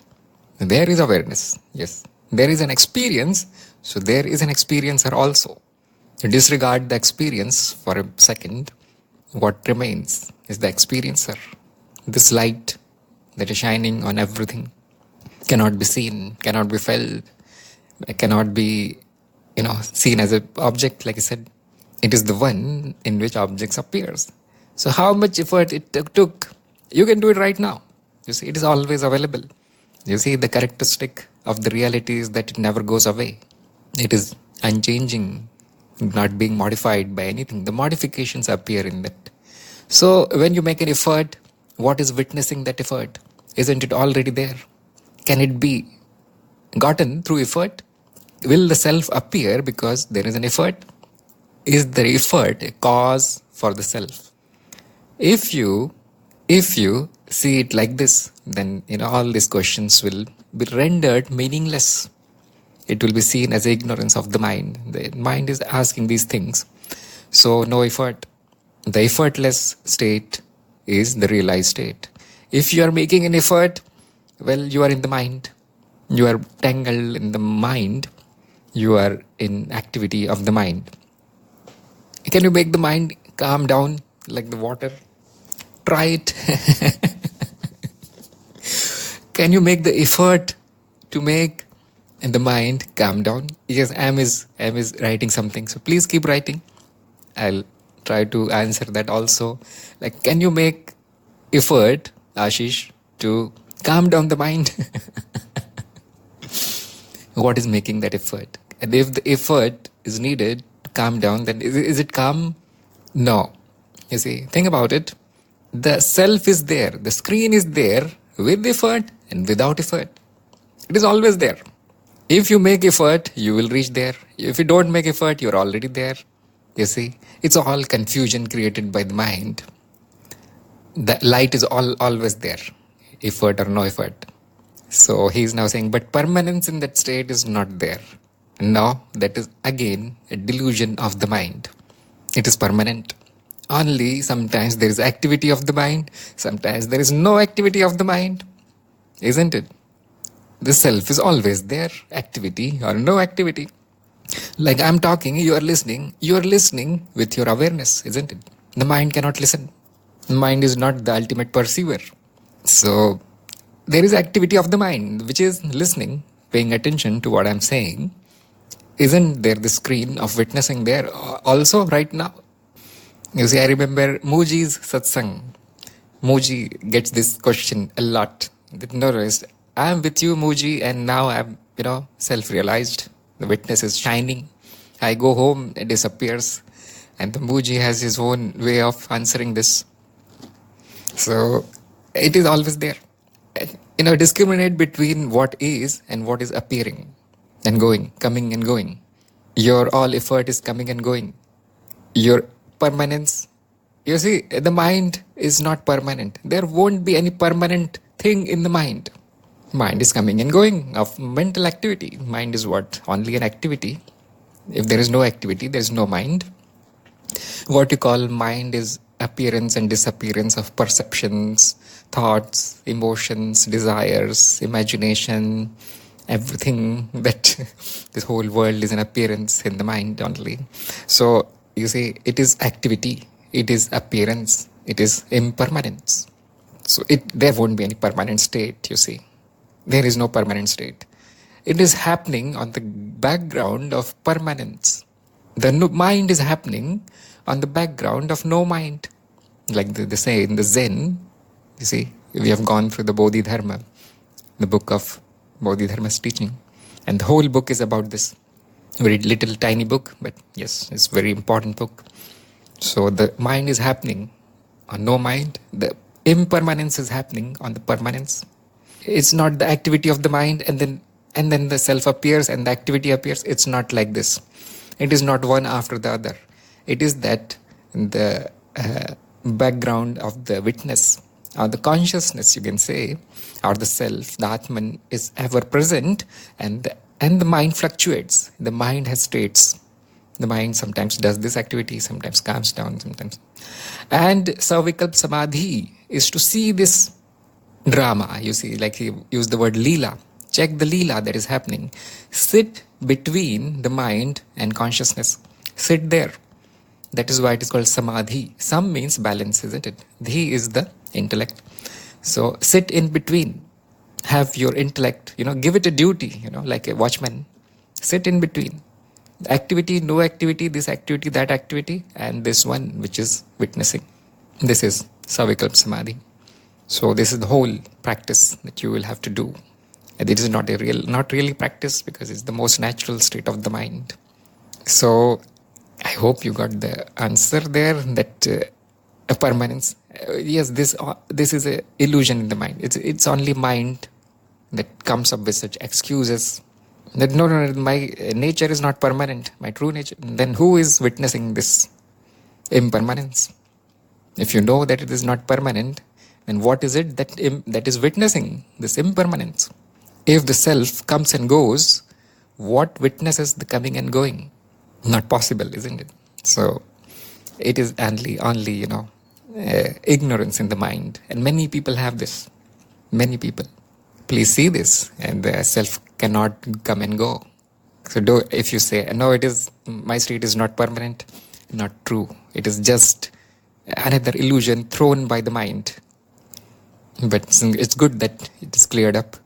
There is awareness, yes. There is an experience, so there is an experiencer also. You disregard the experience for a second, what remains is the experiencer. This light that is shining on everything cannot be seen, cannot be felt, cannot be, seen as an object, like I said. It is the one in which objects appears. So how much effort it took, you can do it right now. You see, it is always available. You see, the characteristic of the reality is that it never goes away. It is unchanging, not being modified by anything. The modifications appear in that. So when you make an effort, what is witnessing that effort? Isn't it already there? Can it be gotten through effort? Will the self appear because there is an effort? Is the effort a cause for the self? If you see it like this, then all these questions will be rendered meaningless. It will be seen as ignorance of the mind. The mind is asking these things. So no effort. The effortless state is the realized state. If you are making an effort, well, you are in the mind. You are tangled in the mind. You are in activity of the mind. Can you make the mind calm down like the water? Try it. Can you make the effort to make the mind calm down? Yes, Am is writing something. So please keep writing. I'll try to answer that also. Like, can you make effort, Ashish, to calm down the mind? What is making that effort? And if the effort is needed to calm down, then is it calm? No. You see, think about it. The self is there. The screen is there with effort and without effort. It is always there. If you make effort, you will reach there. If you don't make effort, you're already there. You see, it's all confusion created by the mind. The light is always there, effort or no effort. So he's now saying, but permanence in that state is not there. No, that is again a delusion of the mind. It is permanent. Only sometimes there is activity of the mind, sometimes there is no activity of the mind. Isn't it? The self is always there, activity or no activity. Like I'm talking, you are listening with your awareness, isn't it? The mind cannot listen. The mind is not the ultimate perceiver. So there is activity of the mind, which is listening, paying attention to what I'm saying. Isn't there the screen of witnessing there also right now? You see, I remember Muji's satsang. Muji gets this question a lot. Notice, I'm with you, Muji, and now I'm, self-realized. The witness is shining. I go home, it disappears. And the Muji has his own way of answering this. So it is always there. Discriminate between what is and what is appearing and going, coming and going. Your all effort is coming and going. Your permanence. You see, the mind is not permanent. There won't be any permanent thing in the mind. Mind is coming and going of mental activity. Mind is what? Only an activity. If there is no activity, there is no mind. What you call mind is appearance and disappearance of perceptions, thoughts, emotions, desires, imagination, everything that this whole world is an appearance in the mind only. So you see, it is activity, it is appearance, it is impermanence. So there won't be any permanent state, you see. There is no permanent state. It is happening on the background of permanence. The mind is happening on the background of no mind. Like they say in the Zen, you see, we have gone through the Bodhidharma, the book of Bodhidharma's teaching. And the whole book is about this. Very little tiny book, but yes, it's a very important book. So the mind is happening on no mind. The impermanence is happening on the permanence. It's not the activity of the mind and then the self appears and the activity appears. It's not like this. It is not one after the other. It is that the background of the witness or the consciousness, you can say, or the self, the Atman is ever present, and the mind fluctuates. The mind has states. The mind sometimes does this activity, sometimes calms down, sometimes. And Savikalp Samadhi is to see this drama. You see, like he used the word Leela. Check the Leela that is happening. Sit between the mind and consciousness. Sit there. That is why it is called Samadhi. Sam means balance, isn't it? Dhi is the intellect. So sit in between. Have your intellect, give it a duty, like a watchman. Sit in between. Activity, no activity, this activity, that activity, and this one which is witnessing. This is Savikalp Samadhi. So this is the whole practice that you will have to do. And it is not really practice, because it's the most natural state of the mind. So I hope you got the answer there, that a permanence. Yes, this is a illusion in the mind. It's only mind that comes up with such excuses that no, my nature is not permanent, my true nature. Then who is witnessing this impermanence? If you know that it is not permanent, then what is it that is witnessing this impermanence? If the self comes and goes, what witnesses the coming and going? Not possible, isn't it? So it is only ignorance in the mind, and many people have this. Many people. Please see this, and the self cannot come and go. So if you say, no, my state is not permanent, not true. It is just another illusion thrown by the mind. But it's good that it is cleared up.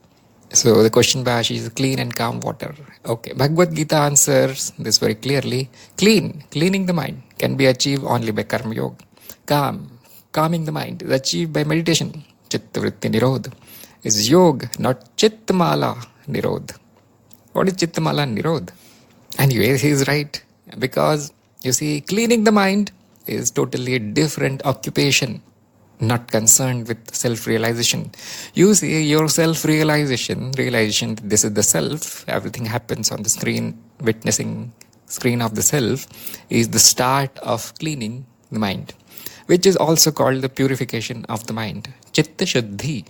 So the question by Ashish is clean and calm water. Okay, Bhagavad Gita answers this very clearly. Cleaning the mind can be achieved only by karma yoga. Calming the mind is achieved by meditation. Chitta vritti nirodha is yoga, not chittmala nirodha. What is chittmala nirodha? Anyway, he is right. Because, you see, cleaning the mind is totally a different occupation, not concerned with self-realization. You see, your self-realization, that this is the self, everything happens on the screen, witnessing screen of the self, is the start of cleaning the mind, which is also called the purification of the mind, chitta shuddhi.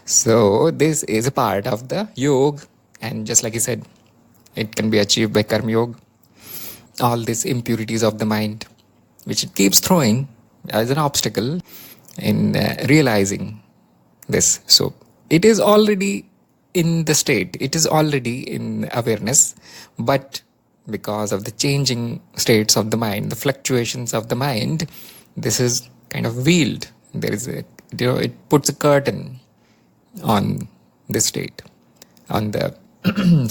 So this is a part of the yoga, and just like he said, it can be achieved by karma yoga. All these impurities of the mind, which it keeps throwing as an obstacle in realizing this. So it is already in the state, it is already in awareness, but because of the changing states of the mind, the fluctuations of the mind, this is kind of veiled. There is it puts a curtain on this state, on the on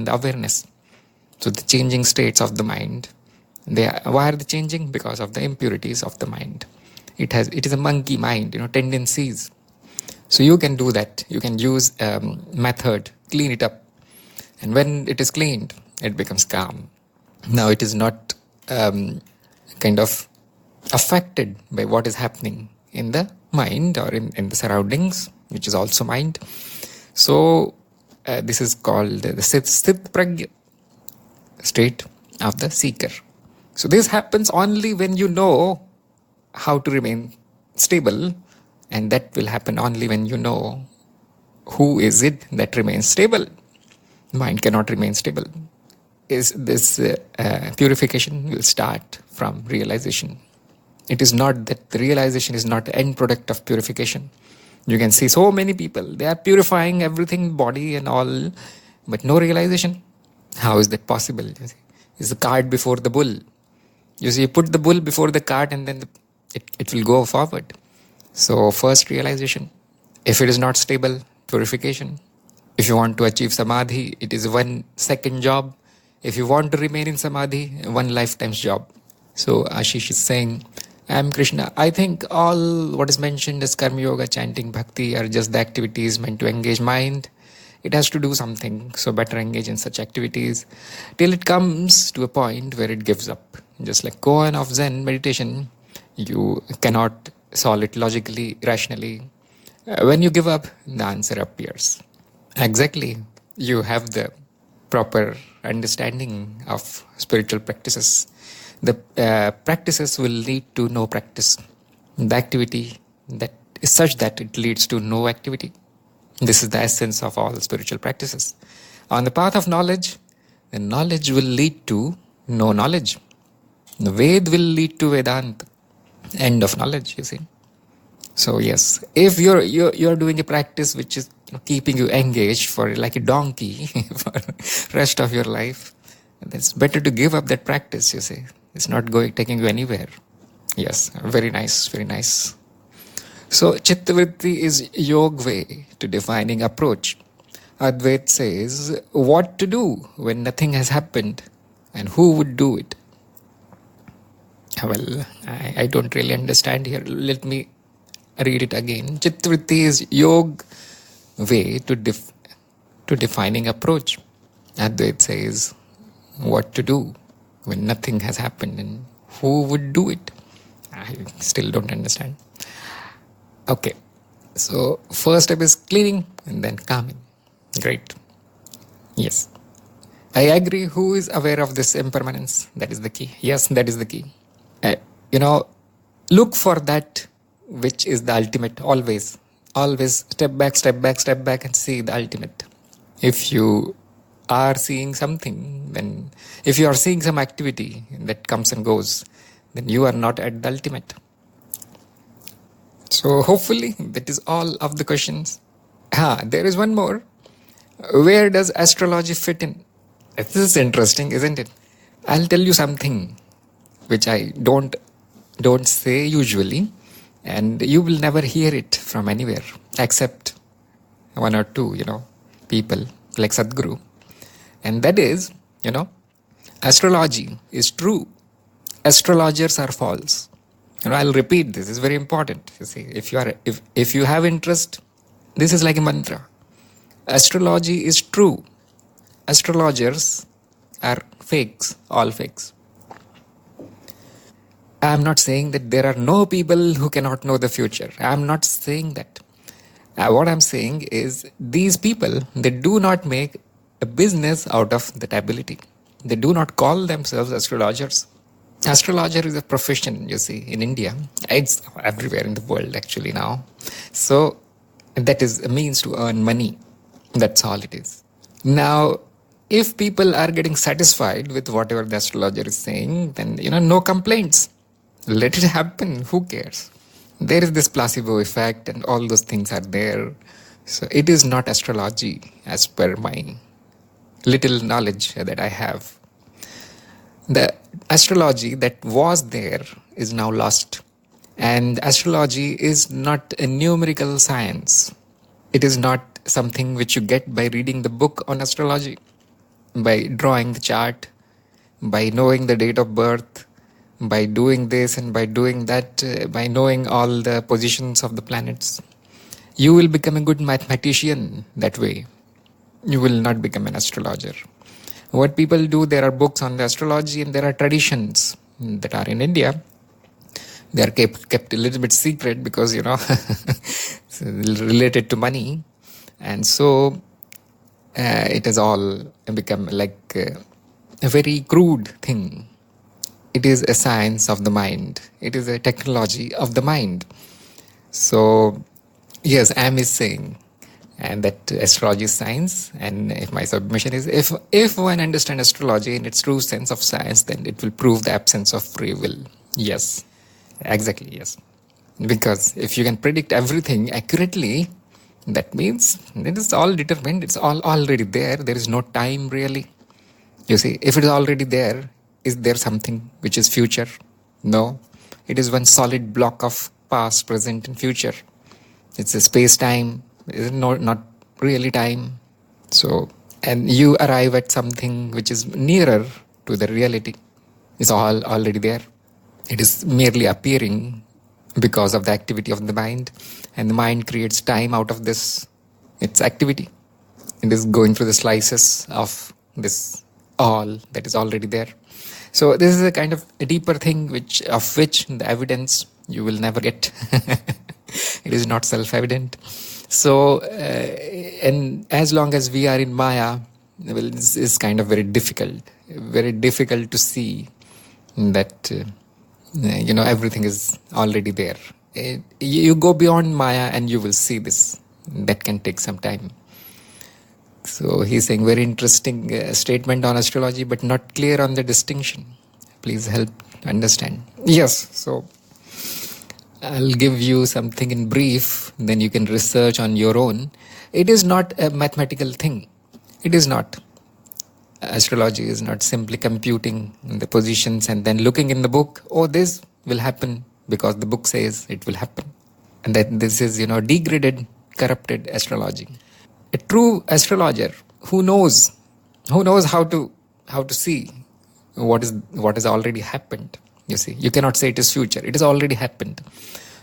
the awareness. So the changing states of the mind, why are they changing? Because of the impurities of the mind. It is a monkey mind, tendencies. So you can do that. You can use method, clean it up, and when it is cleaned, it becomes calm. Now it is not kind of affected by what is happening in the mind or in the surroundings, which is also mind. So this is called the Sthit Pragya state of the seeker. So this happens only when you know how to remain stable, and that will happen only when you know who is it that remains stable. Mind cannot remain stable. This purification will start from realization. It is not that the realization is not the end product of purification. You can see so many people, they are purifying everything, body and all, but no realization. How is that possible? It's the cart before the bull. You see, you put the bull before the cart, and then it will go forward. So first realization. If it is not stable, purification. If you want to achieve samadhi, it is 1 second job. If you want to remain in samadhi, 1 lifetime's job. So Ashish is saying, I am Krishna. I think all what is mentioned as karma yoga, chanting, bhakti are just the activities meant to engage mind. It has to do something, so better engage in such activities till it comes to a point where it gives up. Just like koan of Zen meditation, you cannot solve it logically, rationally. When you give up, the answer appears. Exactly. You have the proper understanding of spiritual practices. The practices will lead to no practice. The activity that is such that it leads to no activity. This is the essence of all spiritual practices. On the path of knowledge, the knowledge will lead to no knowledge. The Ved will lead to Vedanta. End of knowledge, you see. So yes, if you're doing a practice which is keeping you engaged for like a donkey for rest of your life, it's better to give up that practice, you see. It's not taking you anywhere. Yes, very nice, very nice. So Chittavritti is yoga way to defining approach. Advait says what to do when nothing has happened and who would do it. Well, I don't really understand here. Let me read it again. Chittavritti is yoga way to to defining approach. Advait says what to do when nothing has happened and who would do it. I still don't understand. Okay, so first step is cleaning and then calming. Great. Yes. I agree. Who is aware of this impermanence? That is the key. Yes, that is the key. Uh, you know, look for that which is the ultimate always. Always step back, step back, step back and see the ultimate. If you are seeing something, then if you are seeing some activity that comes and goes, then you are not at the ultimate. So hopefully that is all of the questions. There is one more. Where does astrology fit in? This is interesting, isn't it? I'll tell you something which I don't say usually, and you will never hear it from anywhere except one or two, people like Sadhguru. And that is, astrology is true. Astrologers are false. I'll repeat this. It's very important. You see, if you have interest, this is like a mantra. Astrology is true. Astrologers are fakes, all fakes. I'm not saying that there are no people who cannot know the future. I'm not saying that. What I'm saying is these people, they do not make a business out of that ability. They do not call themselves astrologers. Astrologer is a profession, you see, in India. It's everywhere in the world actually now. So that is a means to earn money. That's all it is. Now, if people are getting satisfied with whatever the astrologer is saying, then, no complaints. Let it happen. Who cares? There is this placebo effect and all those things are there. So it is not astrology as per my little knowledge that I have. The astrology that was there is now lost. And astrology is not a numerical science. It is not something which you get by reading the book on astrology, by drawing the chart, by knowing the date of birth, by doing this and by doing that, by knowing all the positions of the planets. You will become a good mathematician that way. You will not become an astrologer. What people do, there are books on the astrology and there are traditions that are in India. They are kept a little bit secret because, related to money. And so it has all become like a very crude thing. It is a science of the mind. It is a technology of the mind. So, yes, Am is saying, and that astrology is science. And if my submission is, if one understands astrology in its true sense of science, then it will prove the absence of free will. Yes, exactly, yes. Because if you can predict everything accurately, that means it is all determined. It's all already there. There is no time really. You see, if it is already there, is there something which is future? No. It is one solid block of past, present and future. It's a space-time. It's not really time. So, and you arrive at something which is nearer to the reality. It's all already there. It is merely appearing because of the activity of the mind. And the mind creates time out of this. Its activity. It is going through the slices of this all that is already there. So this is a kind of a deeper thing of which the evidence you will never get. It is not self-evident. So, and as long as we are in Maya, well, this is kind of very difficult to see that, everything is already there. You go beyond Maya and you will see this. That can take some time. So he's saying very interesting statement on astrology, but not clear on the distinction. Please help understand. Yes, so I'll give you something in brief, then you can research on your own. It is not a mathematical thing. It is not. Astrology is not simply computing the positions and then looking in the book, oh, this will happen because the book says it will happen. And that this is, degraded, corrupted astrology. A true astrologer who knows how to see what has already happened. You see, you cannot say it is future. It has already happened.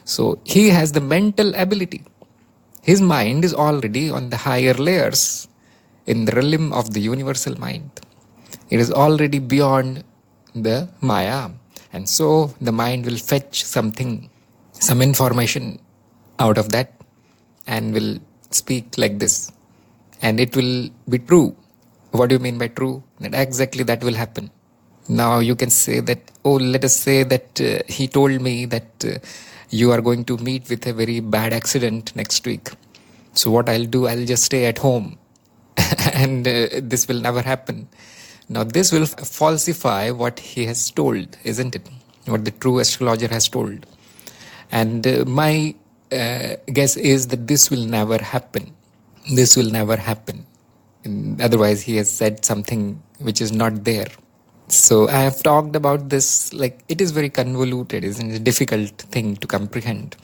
So he has the mental ability. His mind is already on the higher layers. in the realm of the universal mind. It is already beyond the Maya. And so the mind will fetch something, some information out of that and will speak like this. And it will be true. What do you mean by true? That exactly that will happen. Now you can say that, oh, let us say that he told me that you are going to meet with a very bad accident next week. So what I'll do, I'll just stay at home and this will never happen. Now this will falsify what he has told, isn't it? What the true astrologer has told. And my guess is that this will never happen. This will never happen. Otherwise, he has said something which is not there. So I have talked about this, like it is very convoluted, isn't it? A difficult thing to comprehend.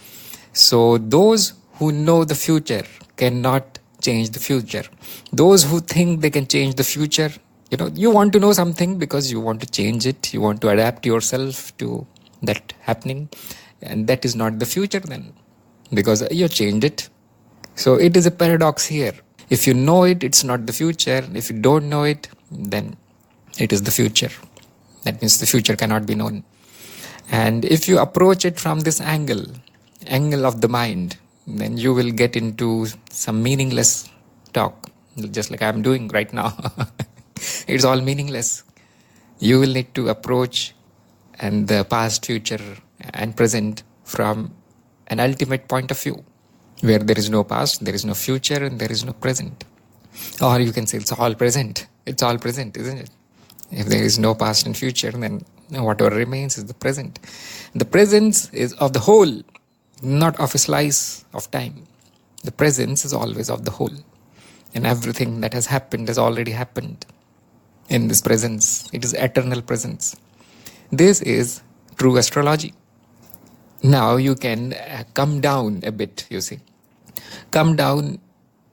So those who know the future cannot change the future. Those who think they can change the future, you want to know something because you want to change it, you want to adapt yourself to that happening, and that is not the future then, because you changed it. So it is a paradox here. If you know it, it's not the future. If you don't know it, then it is the future. That means the future cannot be known. And if you approach it from this angle of the mind, then you will get into some meaningless talk, just like I'm doing right now. It's all meaningless. You will need to approach and the past, future, and present from an ultimate point of view, where there is no past, there is no future, and there is no present. Or you can say it's all present. It's all present, isn't it? If there is no past and future, then whatever remains is the present. The presence is of the whole, not of a slice of time. The presence is always of the whole. And everything that has happened has already happened in this presence. It is eternal presence. This is true astrology. Now you can come down a bit, you see. Come down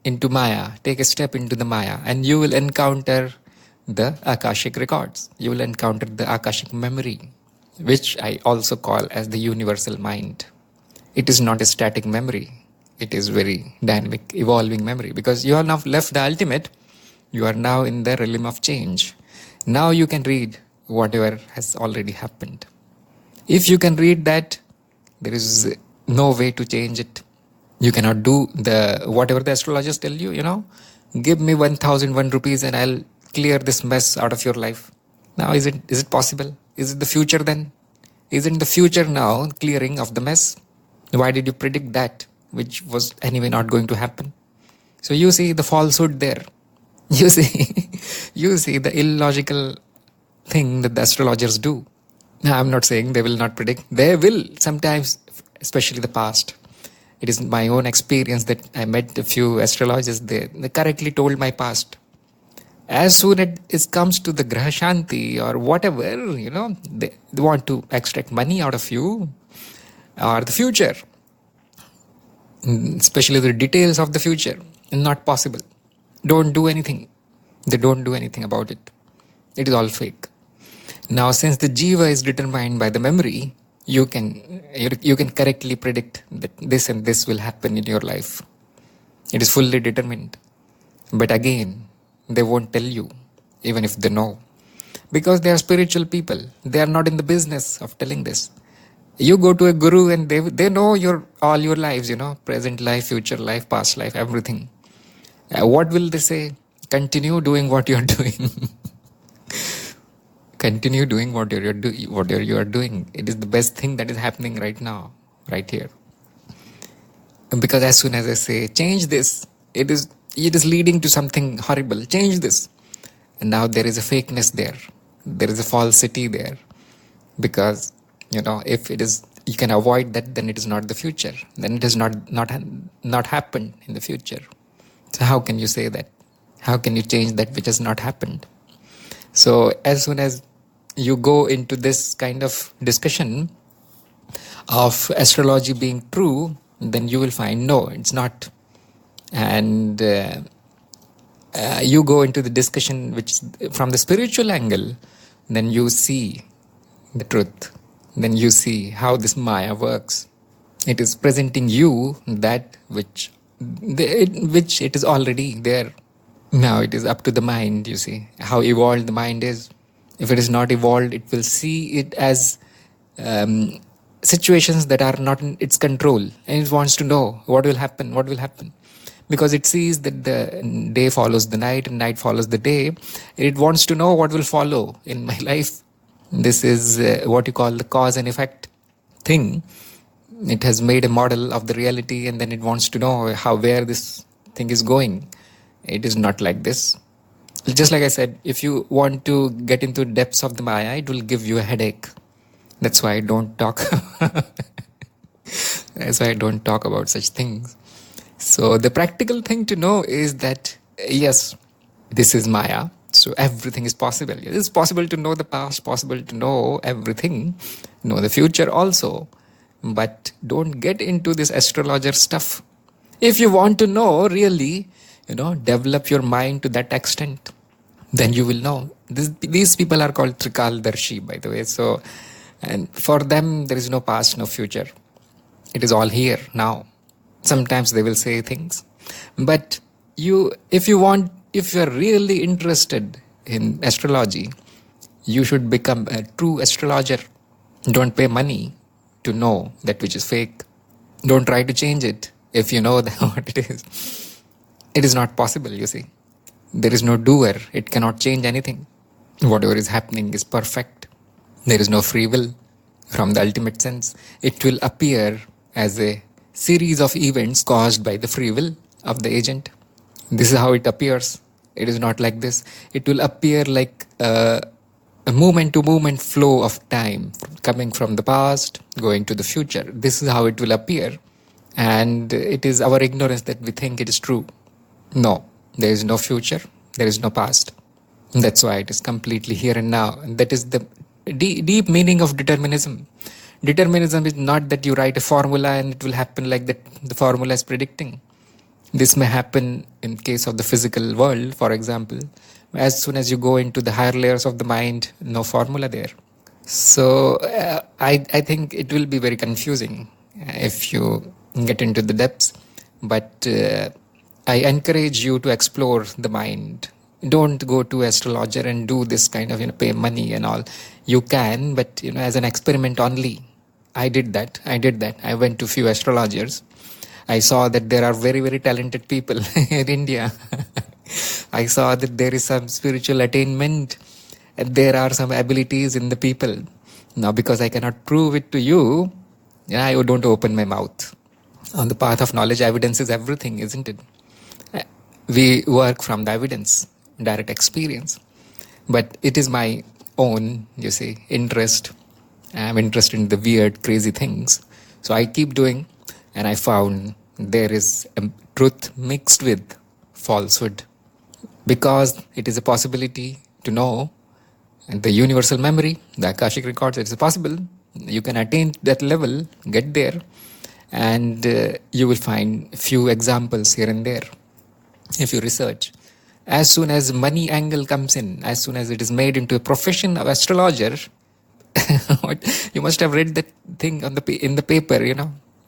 into Maya, take a step into the Maya, and you will encounter the Akashic records. You will encounter the Akashic memory, which I also call as the universal mind. It is not a static memory. It is very dynamic, evolving memory, because you have now left the ultimate. You are now in the realm of change. Now you can read whatever has already happened. If you can read that, there is no way to change it. You cannot do whatever the astrologers tell you, give me 1,001 rupees and I'll clear this mess out of your life. Now, is it possible? Is it the future then? Isn't the future now clearing of the mess? Why did you predict that, which was anyway not going to happen? So you see the falsehood there. You see the illogical thing that the astrologers do. Now, I'm not saying they will not predict. They will sometimes, especially the past. It is my own experience that I met a few astrologers. They correctly told my past. As soon as it comes to the Graha Shanti or whatever, they want to extract money out of you or the future, especially the details of the future. Not possible. Don't do anything. They don't do anything about it. It is all fake. Now, since the jiva is determined by the memory, you can correctly predict that this and this will happen in your life. It is fully determined. But again, they won't tell you, even if they know. Because they are spiritual people. They are not in the business of telling this. You go to a guru and they know all your lives, present life, future life, past life, everything. What will they say? Continue doing what you are doing. Continue doing what you are doing. It is the best thing that is happening right now, right here. Because as soon as I say, change this, it is leading to something horrible. Change this. And now there is a fakeness there. There is a falsity there. Because, if it is, you can avoid that, then it is not the future. Then it has not happened in the future. So how can you say that? How can you change that which has not happened? So as soon as you go into this kind of discussion of astrology being true, then you will find, no, it's not. And you go into the discussion which from the spiritual angle, then you see the truth. Then you see how this Maya works. It is presenting you that which it is already there. Now it is up to the mind, you see, how evolved the mind is. If it is not evolved, it will see it as situations that are not in its control, and it wants to know what will happen, because it sees that the day follows the night and night follows the day. It wants to know what will follow in my life. This is what you call the cause and effect thing. It has made a model of the reality, and then it wants to know where this thing is going. It is not like this. Just like I said, if you want to get into depths of the Maya, it will give you a headache. That's why I don't talk. That's why I don't talk about such things. So the practical thing to know is that, yes, this is Maya. So everything is possible. It is possible to know the past, possible to know everything, know the future also. But don't get into this astrologer stuff. If you want to know, really, develop your mind to that extent, then you will know. These people are called Trikaldarshi, by the way. So, and for them, there is no past, no future. It is all here, now. Sometimes they will say things. But if you are really interested in astrology, you should become a true astrologer. Don't pay money to know that which is fake. Don't try to change it if you know what it is. It is not possible, you see. There is no doer. It cannot change anything. Whatever is happening is perfect. There is no free will. From the ultimate sense, it will appear as a series of events caused by the free will of the agent. This is how it appears. It is not like this. It will appear like a moment-to-moment flow of time, coming from the past, going to the future. This is how it will appear. And it is our ignorance that we think it is true. No, there is no future. There is no past. That's why it is completely here and now. And that is the deep meaning of determinism. Determinism is not that you write a formula and it will happen like that the formula is predicting. This may happen in case of the physical world, for example. As soon as you go into the higher layers of the mind, no formula there. So I think it will be very confusing if you get into the depths. But I encourage you to explore the mind. Don't go to astrologer and do this kind of, pay money and all. You can, but, as an experiment only. I did that. I went to few astrologers. I saw that there are very, very talented people in India. I saw that there is some spiritual attainment. And there are some abilities in the people. Now, because I cannot prove it to you, I don't open my mouth. On the path of knowledge, evidence is everything, isn't it? We work from the evidence, direct experience. But it is my own, interest. I'm interested in the weird, crazy things. So I keep doing, and I found there is a truth mixed with falsehood. Because it is a possibility to know, and the universal memory, the Akashic records, it is possible. You can attain that level, get there, and you will find few examples here and there if you research. As soon as money angle comes in, as soon as it is made into a profession of astrologer, you must have read that thing in the paper,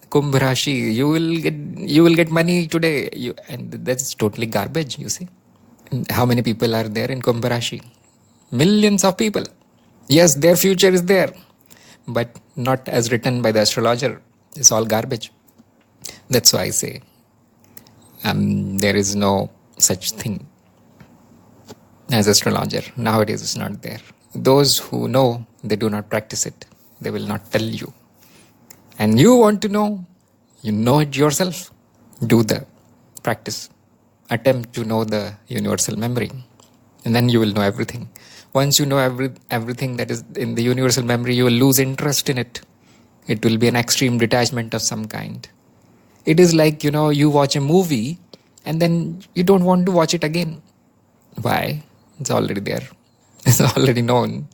Kumbh Rashi. You will get money today, and that's totally garbage. You see, how many people are there in Kumbh Rashi? Millions of people. Yes, their future is there, but not as written by the astrologer. It's all garbage. That's why I say there is no such thing as astrologer. Nowadays it's not there. Those who know, they do not practice it. They will not tell you. And you want to know, you know it yourself. Do the practice. Attempt to know the universal memory. And then you will know everything. Once you know everything that is in the universal memory, you will lose interest in it. It will be an extreme detachment of some kind. It is like, you watch a movie and then you don't want to watch it again. Why? It's already there. It's already known.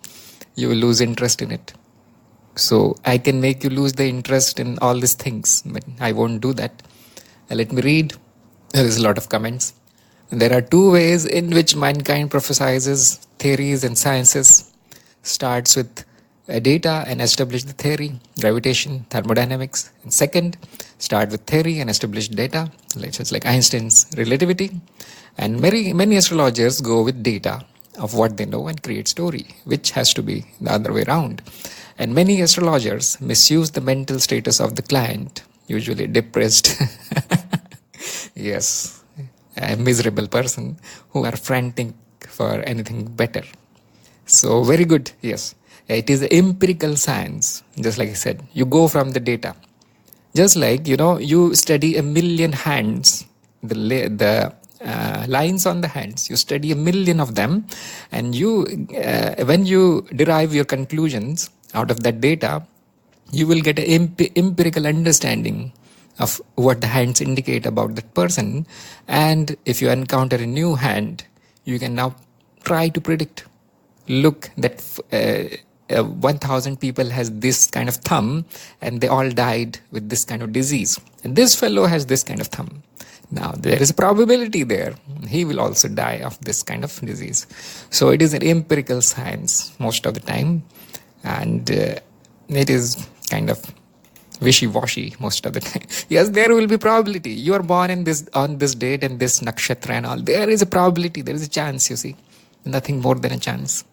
You will lose interest in it. So I can make you lose the interest in all these things, but I won't do that. Let me read. There is a lot of comments. There are two ways in which mankind prophesizes theories and sciences. Starts with data and establish the theory, gravitation, thermodynamics. And second, start with theory and establish data, like just like Einstein's relativity. And many astrologers go with data of what they know and create story, which has to be the other way around. And many astrologers misuse the mental status of the client, usually depressed, yes, a miserable person, who are frantic for anything better. So very good, yes. It is empirical science, just like I said. You go from the data. Just like, you study a million hands, the lines on the hands, you study a million of them, and when you derive your conclusions out of that data, you will get an empirical understanding of what the hands indicate about that person. And if you encounter a new hand, you can now try to predict. Look, that 1,000 people has this kind of thumb, and they all died with this kind of disease. And this fellow has this kind of thumb. Now, there is a probability there. He will also die of this kind of disease. So it is an empirical science most of the time. And it is kind of wishy-washy most of the time. Yes, there will be probability. You are born on this date and this nakshatra and all. There is a probability. There is a chance, you see. Nothing more than a chance.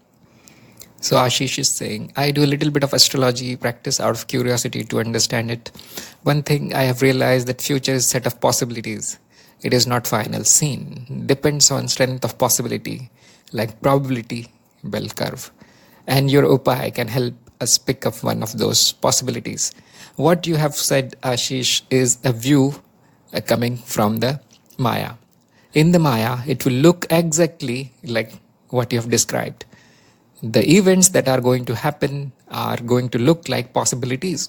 So Ashish is saying, I do a little bit of astrology practice out of curiosity to understand it. One thing I have realized that future is a set of possibilities. It is not final seen. Depends on strength of possibility, like probability bell curve. And your upaya can help us pick up one of those possibilities. What you have said, Ashish, is a view coming from the Maya. In the Maya, it will look exactly like what you have described. The events that are going to happen are going to look like possibilities.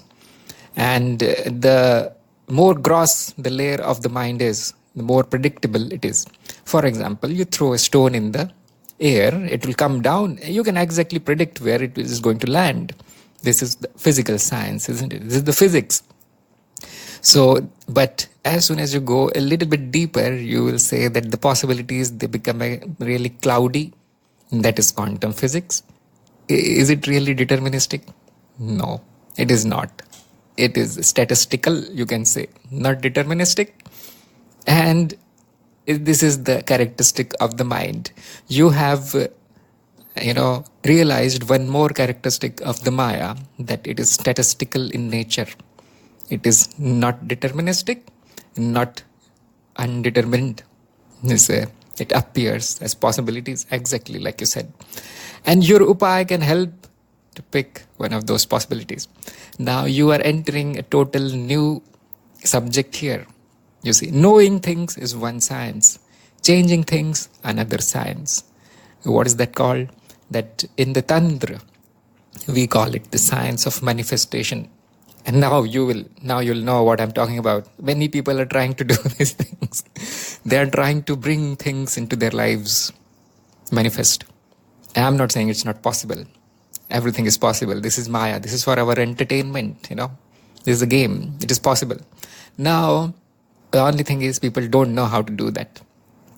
And the more gross the layer of the mind is, the more predictable it is. For example, you throw a stone in the air, it will come down. You can exactly predict where it is going to land. This is the physical science, isn't it? This is the physics. So, but as soon as you go a little bit deeper, you will say that the possibilities, they become really cloudy. That is quantum physics. Is it really deterministic? No, it is not. It is statistical, you can say, not deterministic. And this is the characteristic of the mind. You have, realized one more characteristic of the Maya, that it is statistical in nature. It is not deterministic, not undetermined. It appears as possibilities, exactly like you said. And your upaya can help to pick one of those possibilities. Now you are entering a total new subject here. You see, knowing things is one science, changing things another science. What is that called? That in the Tantra, we call it the science of manifestation. And now you'll know what I'm talking about. Many people are trying to do these things. They are trying to bring things into their lives, manifest. And I'm not saying it's not possible. Everything is possible. This is Maya. This is for our entertainment, This is a game. It is possible. Now, the only thing is people don't know how to do that.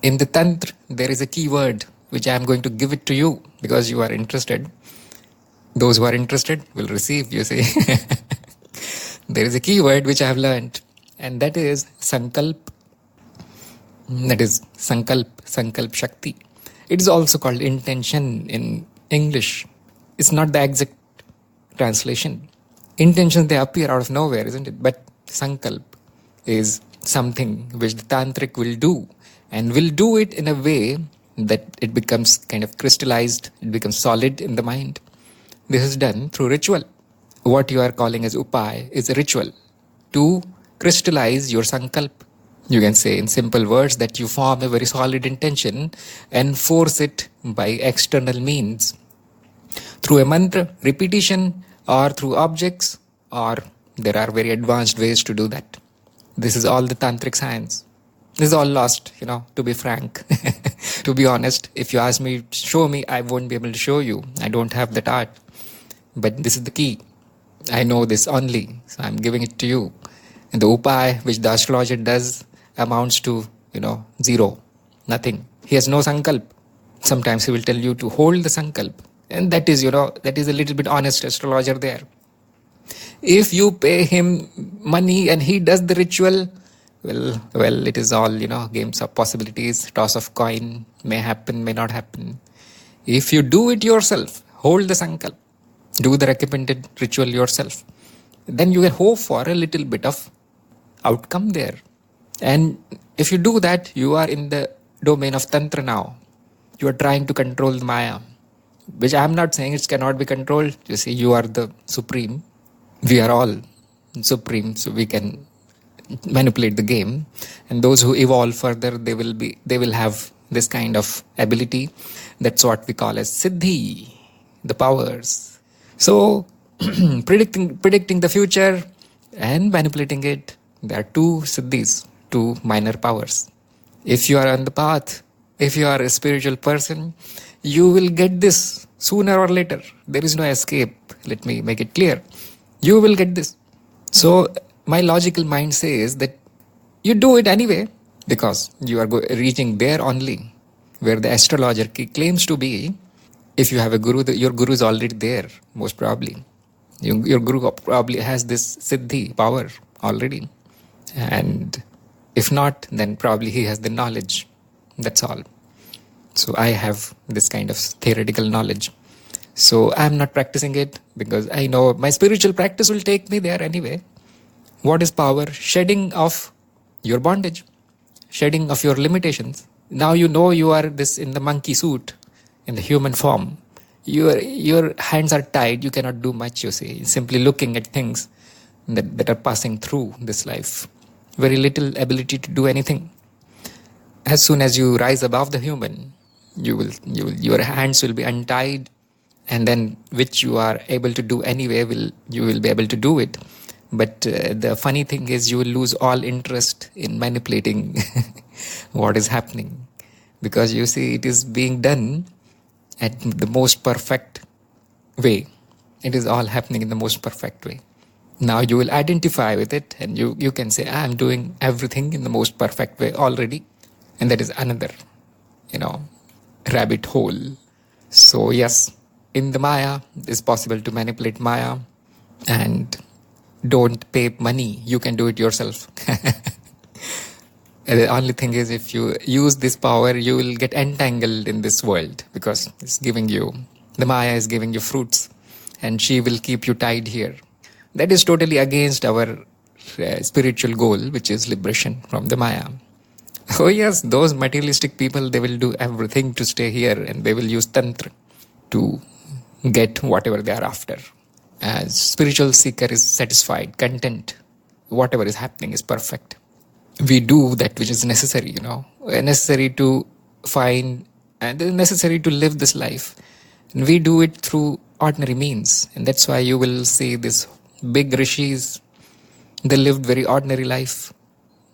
In the Tantra, there is a key word, which I am going to give it to you because you are interested. Those who are interested will receive, you see. There is a key word which I have learned, and that is sankalp. That is sankalp shakti. It is also called intention in English. It's not the exact translation. Intentions, they appear out of nowhere, isn't it? But sankalp is something which the tantric will do, and will do it in a way that it becomes kind of crystallized, it becomes solid in the mind. This is done through ritual. What you are calling as upaya is a ritual to crystallize your sankalp. You can say in simple words that you form a very solid intention and force it by external means. Through a mantra, repetition, or through objects, or there are very advanced ways to do that. This is all the tantric science. This is all lost, to be frank. To be honest, if you ask me, show me, I won't be able to show you. I don't have that art. But this is the key. I know this only, so I'm giving it to you. And the upaya which the astrologer does amounts to, zero, nothing. He has no sankalp. Sometimes he will tell you to hold the sankalp. And that is, that is a little bit honest astrologer there. If you pay him money and he does the ritual, well, it is all, games of possibilities, toss of coin, may happen, may not happen. If you do it yourself, hold the sankalp, do the recommended ritual yourself, then you can hope for a little bit of outcome there. And if you do that, you are in the domain of Tantra now. You are trying to control the Maya, which I am not saying it cannot be controlled. You see, you are the supreme. We are all supreme, so we can manipulate the game. And those who evolve further, they will have this kind of ability. That's what we call as siddhi, the powers. So predicting the future and manipulating it, there are two siddhis, two minor powers. If you are on the path, if you are a spiritual person, you will get this sooner or later. There is no escape. Let me make it clear. You will get this. So my logical mind says that you do it anyway, because you are reaching there only, where the astrologer claims to be. If you have a guru, your guru is already there, most probably. Your guru probably has this siddhi power already. And if not, then probably he has the knowledge. That's all. So I have this kind of theoretical knowledge. So I'm not practicing it because I know my spiritual practice will take me there anyway. What is power? Shedding of your bondage, shedding of your limitations. Now you know you are this in the monkey suit, in the human form. Your hands are tied. You cannot do much, you see. Simply looking at things that are passing through this life. Very little ability to do anything. As soon as you rise above the human, your hands will be untied, and then which you are able to do anyway, you will be able to do it. But the funny thing is, you will lose all interest in manipulating what is happening, because you see, it is being done at the most perfect way. It is all happening in the most perfect way. Now you will identify with it, and you can say, I am doing everything in the most perfect way already. And that is another, rabbit hole. So yes, in the Maya, it's possible to manipulate Maya, and don't pay money. You can do it yourself. And the only thing is, if you use this power, you will get entangled in this world, because the Maya is giving you fruits, and she will keep you tied here. That is totally against our spiritual goal, which is liberation from the Maya. Oh yes, those materialistic people, they will do everything to stay here, and they will use Tantra to get whatever they are after. As spiritual seeker is satisfied, content, whatever is happening is perfect. We do that which is necessary, necessary to find and necessary to live this life. And we do it through ordinary means. And that's why you will see these big rishis, they lived very ordinary life.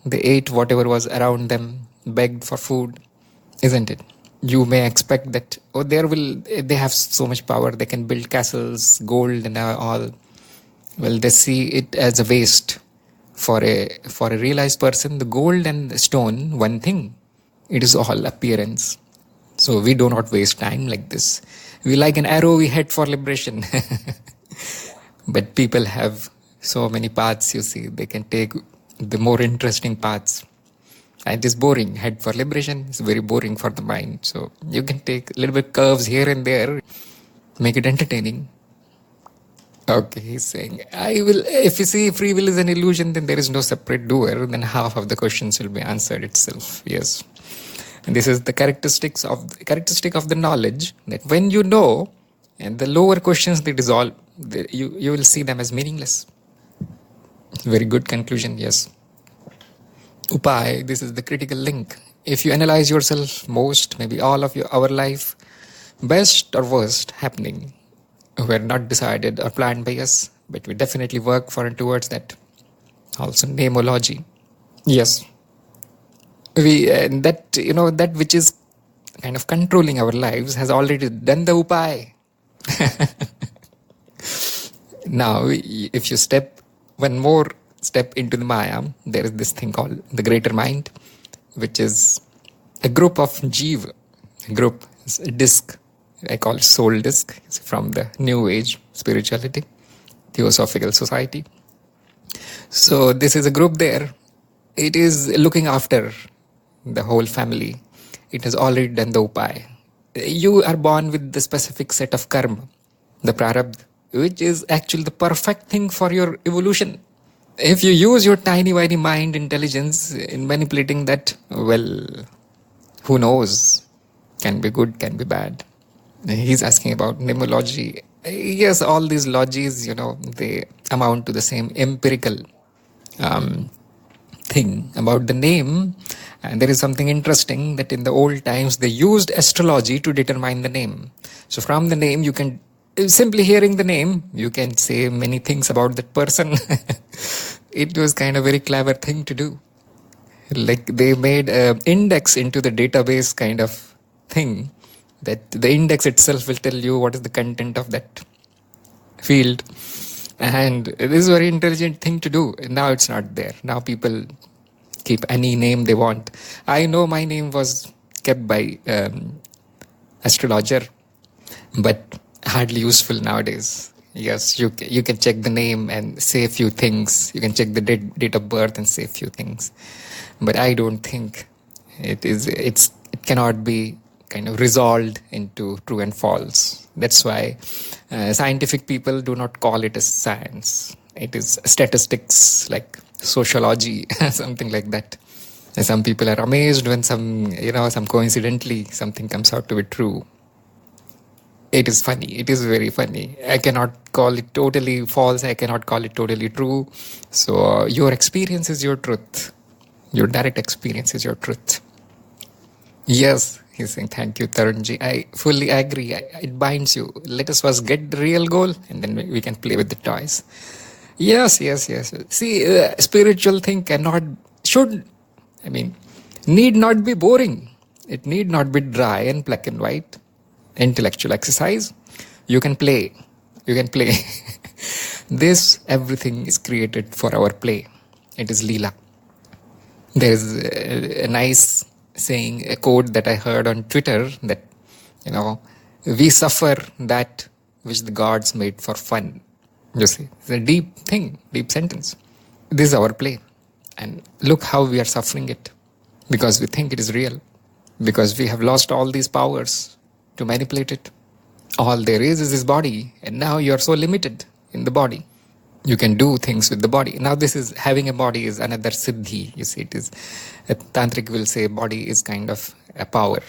They ate whatever was around them, begged for food, isn't it? You may expect that, they have so much power, they can build castles, gold and all. Well, they see it as a waste. For a realized person, the gold and the stone, one thing. It is all appearance. So we do not waste time like this. We like an arrow, we head for liberation. But people have so many paths, you see. They can take the more interesting paths. And it is boring. Head for liberation is very boring for the mind. So you can take a little bit curves here and there, make it entertaining. Okay, he's saying, if you see free will is an illusion, then there is no separate doer, then half of the questions will be answered itself. Yes. And this is the characteristic of the knowledge, that when you know, and the lower questions, they dissolve, you will see them as meaningless. Very good conclusion, yes. Upay, this is the critical link. If you analyze yourself, most, maybe all of our life, best or worst happening, were not decided or planned by us, but we definitely work for and towards that. Also, namology. Yes. That which is kind of controlling our lives has already done the upay. Now, if you step one more step into the Maya, there is this thing called the greater mind, which is a group of jiva, a disc. I call it soul disc. It's from the new age spirituality. Theosophical Society. So this is a group there. It is looking after the whole family. It has already done the upay. You are born with the specific set of karma, the prarabdha, which is actually the perfect thing for your evolution. If you use your tiny mind intelligence in manipulating that, well, who knows? Can be good, can be bad. He's asking about numerology. Yes, all these logies, they amount to the same empirical thing about the name. And there is something interesting that in the old times they used astrology to determine the name. So from the name you can, simply hearing the name, you can say many things about that person. It was kind of a very clever thing to do. Like they made an index into the database kind of thing, that the index itself will tell you what is the content of that field. And this is a very intelligent thing to do. Now it's not there. Now people keep any name they want. I know my name was kept by astrologer, but hardly useful nowadays. Yes, you can check the name and say a few things. You can check the date of birth and say a few things. But I don't think it cannot be kind of resolved into true and false. That's why scientific people do not call it as science. It is statistics, like sociology, something like that. And some people are amazed when some coincidentally something comes out to be true. It is funny. It is very funny. I cannot call it totally false. I cannot call it totally true. So your experience is your truth. Your direct experience is your truth. Yes, he's saying, thank you, Tarunji. I fully agree. It binds you. Let us first get the real goal and then we can play with the toys. Yes. See, spiritual thing need not be boring. It need not be dry and black and white. Intellectual exercise. You can play. This, everything is created for our play. It is Leela. There is a nice saying, a quote that I heard on Twitter that, we suffer that which the gods made for fun. You see, it's a deep thing, deep sentence. This is our play. And look how we are suffering it. Because we think it is real. Because we have lost all these powers to manipulate it. All there is this body. And now you are so limited in the body. You can do things with the body. Now this is, having a body is another siddhi. You see, it is, a tantric will say body is kind of a power.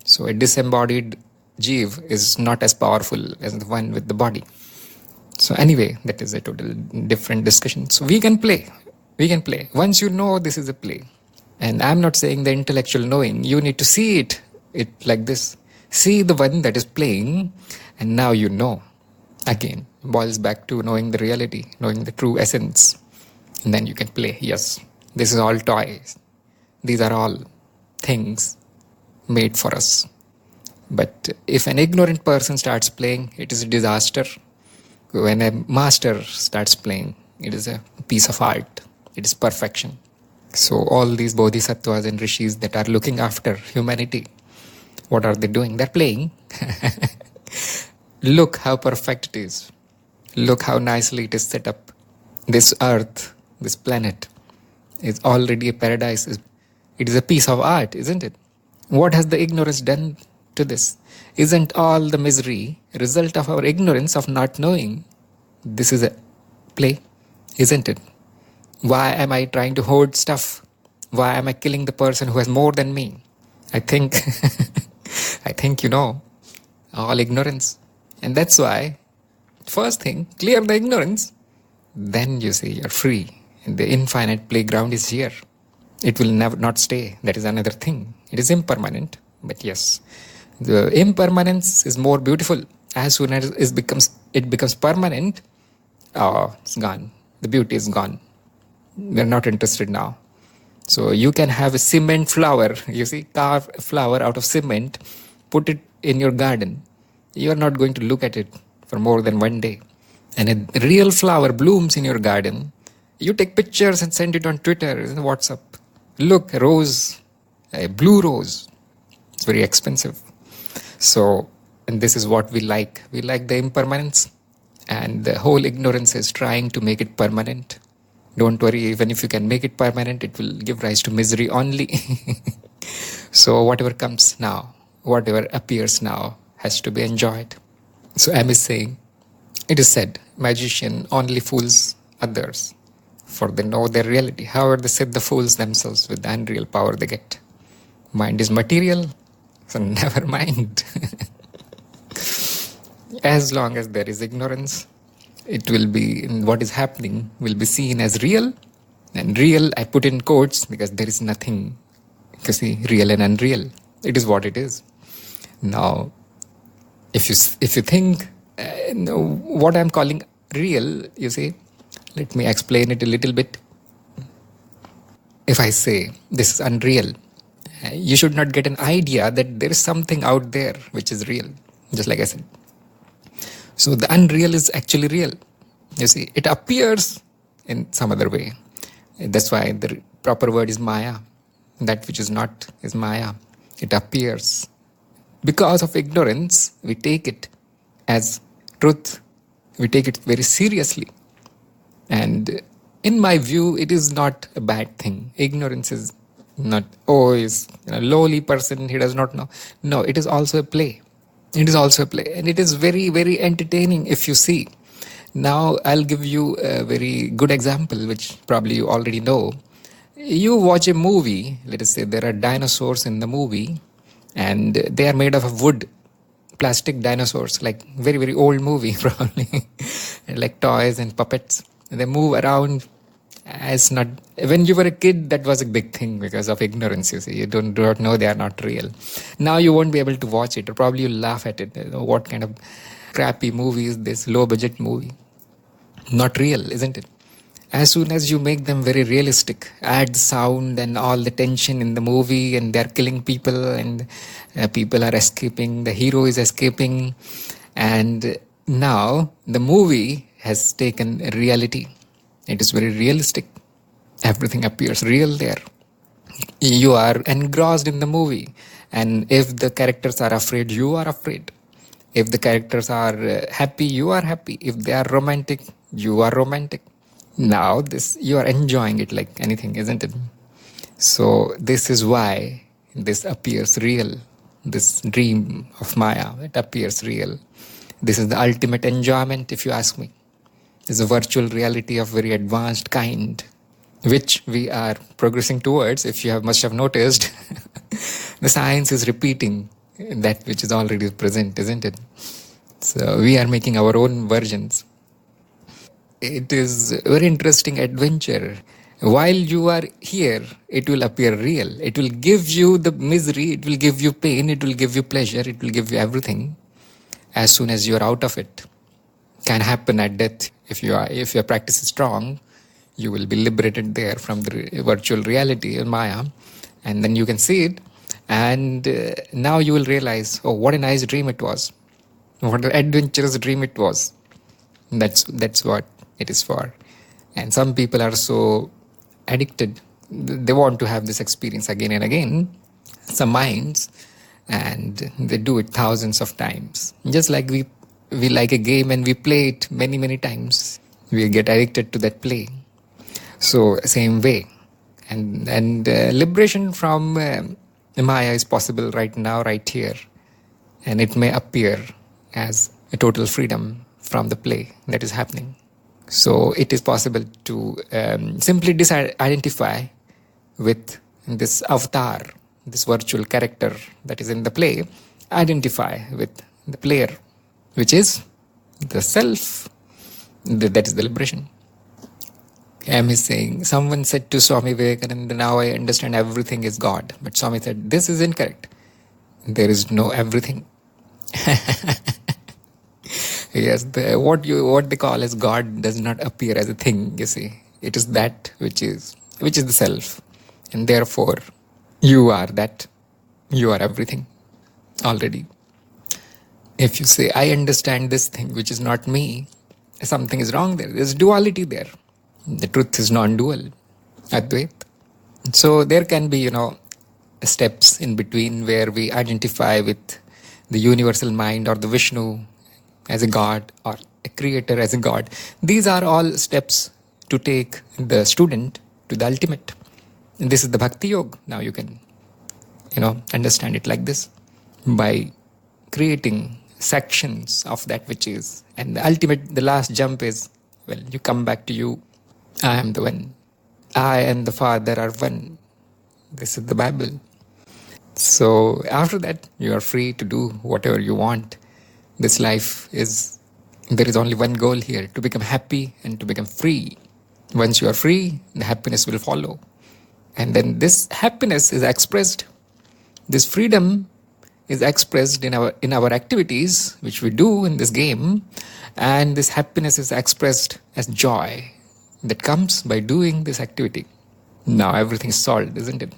So a disembodied jeev is not as powerful as the one with the body. So anyway, that is a total different discussion. So we can play. Once you know this is a play. And I'm not saying the intellectual knowing. You need to see it like this. See the one that is playing, and now you know. Again, boils back to knowing the reality, knowing the true essence. And then you can play. Yes, this is all toys. These are all things made for us. But if an ignorant person starts playing, it is a disaster. When a master starts playing, it is a piece of art. It is perfection. So all these bodhisattvas and rishis that are looking after humanity, what are they doing? They're playing. Look how perfect it is. Look how nicely it is set up. This earth, this planet, is already a paradise. It is a piece of art, isn't it? What has the ignorance done to this? Isn't all the misery a result of our ignorance of not knowing this is a play? Isn't it? Why am I trying to hoard stuff? Why am I killing the person who has more than me? I think, all ignorance. And that's why, first thing, clear the ignorance. Then you see, you're free. And the infinite playground is here. It will never not stay. That is another thing. It is impermanent. But yes, the impermanence is more beautiful. As soon as it becomes permanent, it's gone. The beauty is gone. We're not interested now. So you can have a cement flower. You see, carve a flower out of cement, put it in your garden. You are not going to look at it for more than one day. And a real flower blooms in your garden. You take pictures and send it on Twitter and WhatsApp. Look, a rose, a blue rose. It's very expensive. So, and this is what we like. We like the impermanence. And the whole ignorance is trying to make it permanent. Don't worry, even if you can make it permanent, it will give rise to misery only. So whatever comes now, whatever appears now, has to be enjoyed. So M is saying, it is said, magician only fools others, for they know their reality. However, they set the fools themselves with the unreal power they get. Mind is material, so never mind. As long as there is ignorance, it will be, what is happening will be seen as real. And real, I put in quotes because there is nothing, you see, real and unreal. It is what it is. Now, if you think, what I'm calling real, you see, let me explain it a little bit. If I say this is unreal, you should not get an idea that there is something out there which is real, just like I said. So the unreal is actually real. You see, it appears in some other way. That's why the proper word is Maya. That which is not is Maya. It appears. Because of ignorance, we take it as truth. We take it very seriously. And in my view, it is not a bad thing. Ignorance is not, he's a lowly person, he does not know. No, it is also a play. It is also a play. And it is very, very entertaining if you see. Now, I'll give you a very good example, which probably you already know. You watch a movie, let us say there are dinosaurs in the movie, and they are made of wood, plastic dinosaurs, like very, very old movie probably, like toys and puppets. They move around as not. When you were a kid, that was a big thing because of ignorance, you see. You do not know they are not real. Now you won't be able to watch it, or probably you'll laugh at it. What kind of crappy movie is this, low budget movie? Not real, isn't it? As soon as you make them very realistic, add sound and all the tension in the movie, and they're killing people, and people are escaping, the hero is escaping, and now the movie has taken reality. It is very realistic. Everything appears real there. You are engrossed in the movie, and if the characters are afraid, you are afraid. If the characters are happy, you are happy. If they are romantic, you are romantic. Now this, you are enjoying it like anything, isn't it? So this is why this appears real. This dream of Maya, it appears real. This is the ultimate enjoyment, if you ask me. It's a virtual reality of very advanced kind, which we are progressing towards. If you must have noticed, the science is repeating that which is already present, isn't it? So we are making our own versions. It is a very interesting adventure. While you are here, it will appear real. It will give you the misery, it will give you pain, it will give you pleasure, it will give you everything. As soon as you are out of it, can happen at death. If your practice is strong, you will be liberated there from the virtual reality in Maya, and then you can see it, and now you will realize, oh, what a nice dream it was, what an adventurous dream it was. That's what it is for. And some people are so addicted, they want to have this experience again and again, some minds, and they do it thousands of times. Just like we like a game and we play it many, many times, we get addicted to that play. So same way. And liberation from Maya is possible right now, right here. And it may appear as a total freedom from the play that is happening. So it is possible to simply identify with this avatar, this virtual character that is in the play, identify with the player, which is the self. That is the liberation. M is saying, someone said to Swami Vivekananda, now I understand everything is God. But Swami said, this is incorrect. There is no everything. Yes, what they call as God does not appear as a thing, you see. It is that which is the self. And therefore, you are that. You are everything already. If you say, I understand this thing which is not me, something is wrong there. There's duality there. The truth is non-dual, Advait. So there can be, steps in between where we identify with the universal mind or the Vishnu as a God, or a creator, as a God. These are all steps to take the student to the ultimate. And this is the Bhakti Yoga. Now you can, understand it like this. By creating sections of that which is. And the ultimate, the last jump is, you come back to you. I am the one. I and the Father are one. This is the Bible. So after that, you are free to do whatever you want. This life there is only one goal here, to become happy and to become free. Once you are free, the happiness will follow. And then this happiness is expressed, this freedom is expressed in our activities, which we do in this game. And this happiness is expressed as joy that comes by doing this activity. Now everything is solved, isn't it?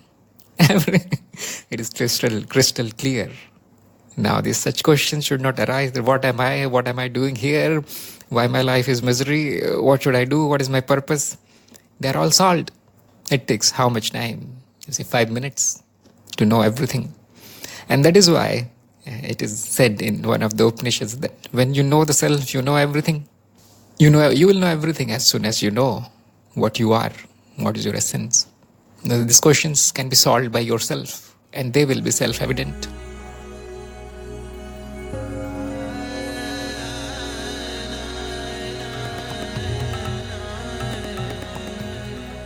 It is crystal clear. Now these such questions should not arise. What am I doing here? Why my life is misery? What should I do? What is my purpose? They are all solved. It takes how much time? 5 minutes to know everything. And that is why it is said in one of the Upanishads that when you know the self, you know everything. You will know everything as soon as you know what you are, what is your essence. Now, these questions can be solved by yourself, and they will be self-evident.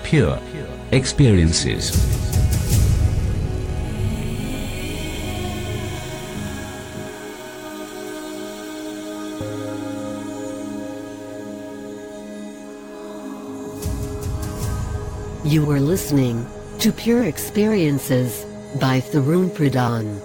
Pure experiences. You were listening to Pure Experiences by Tharun Pradhan.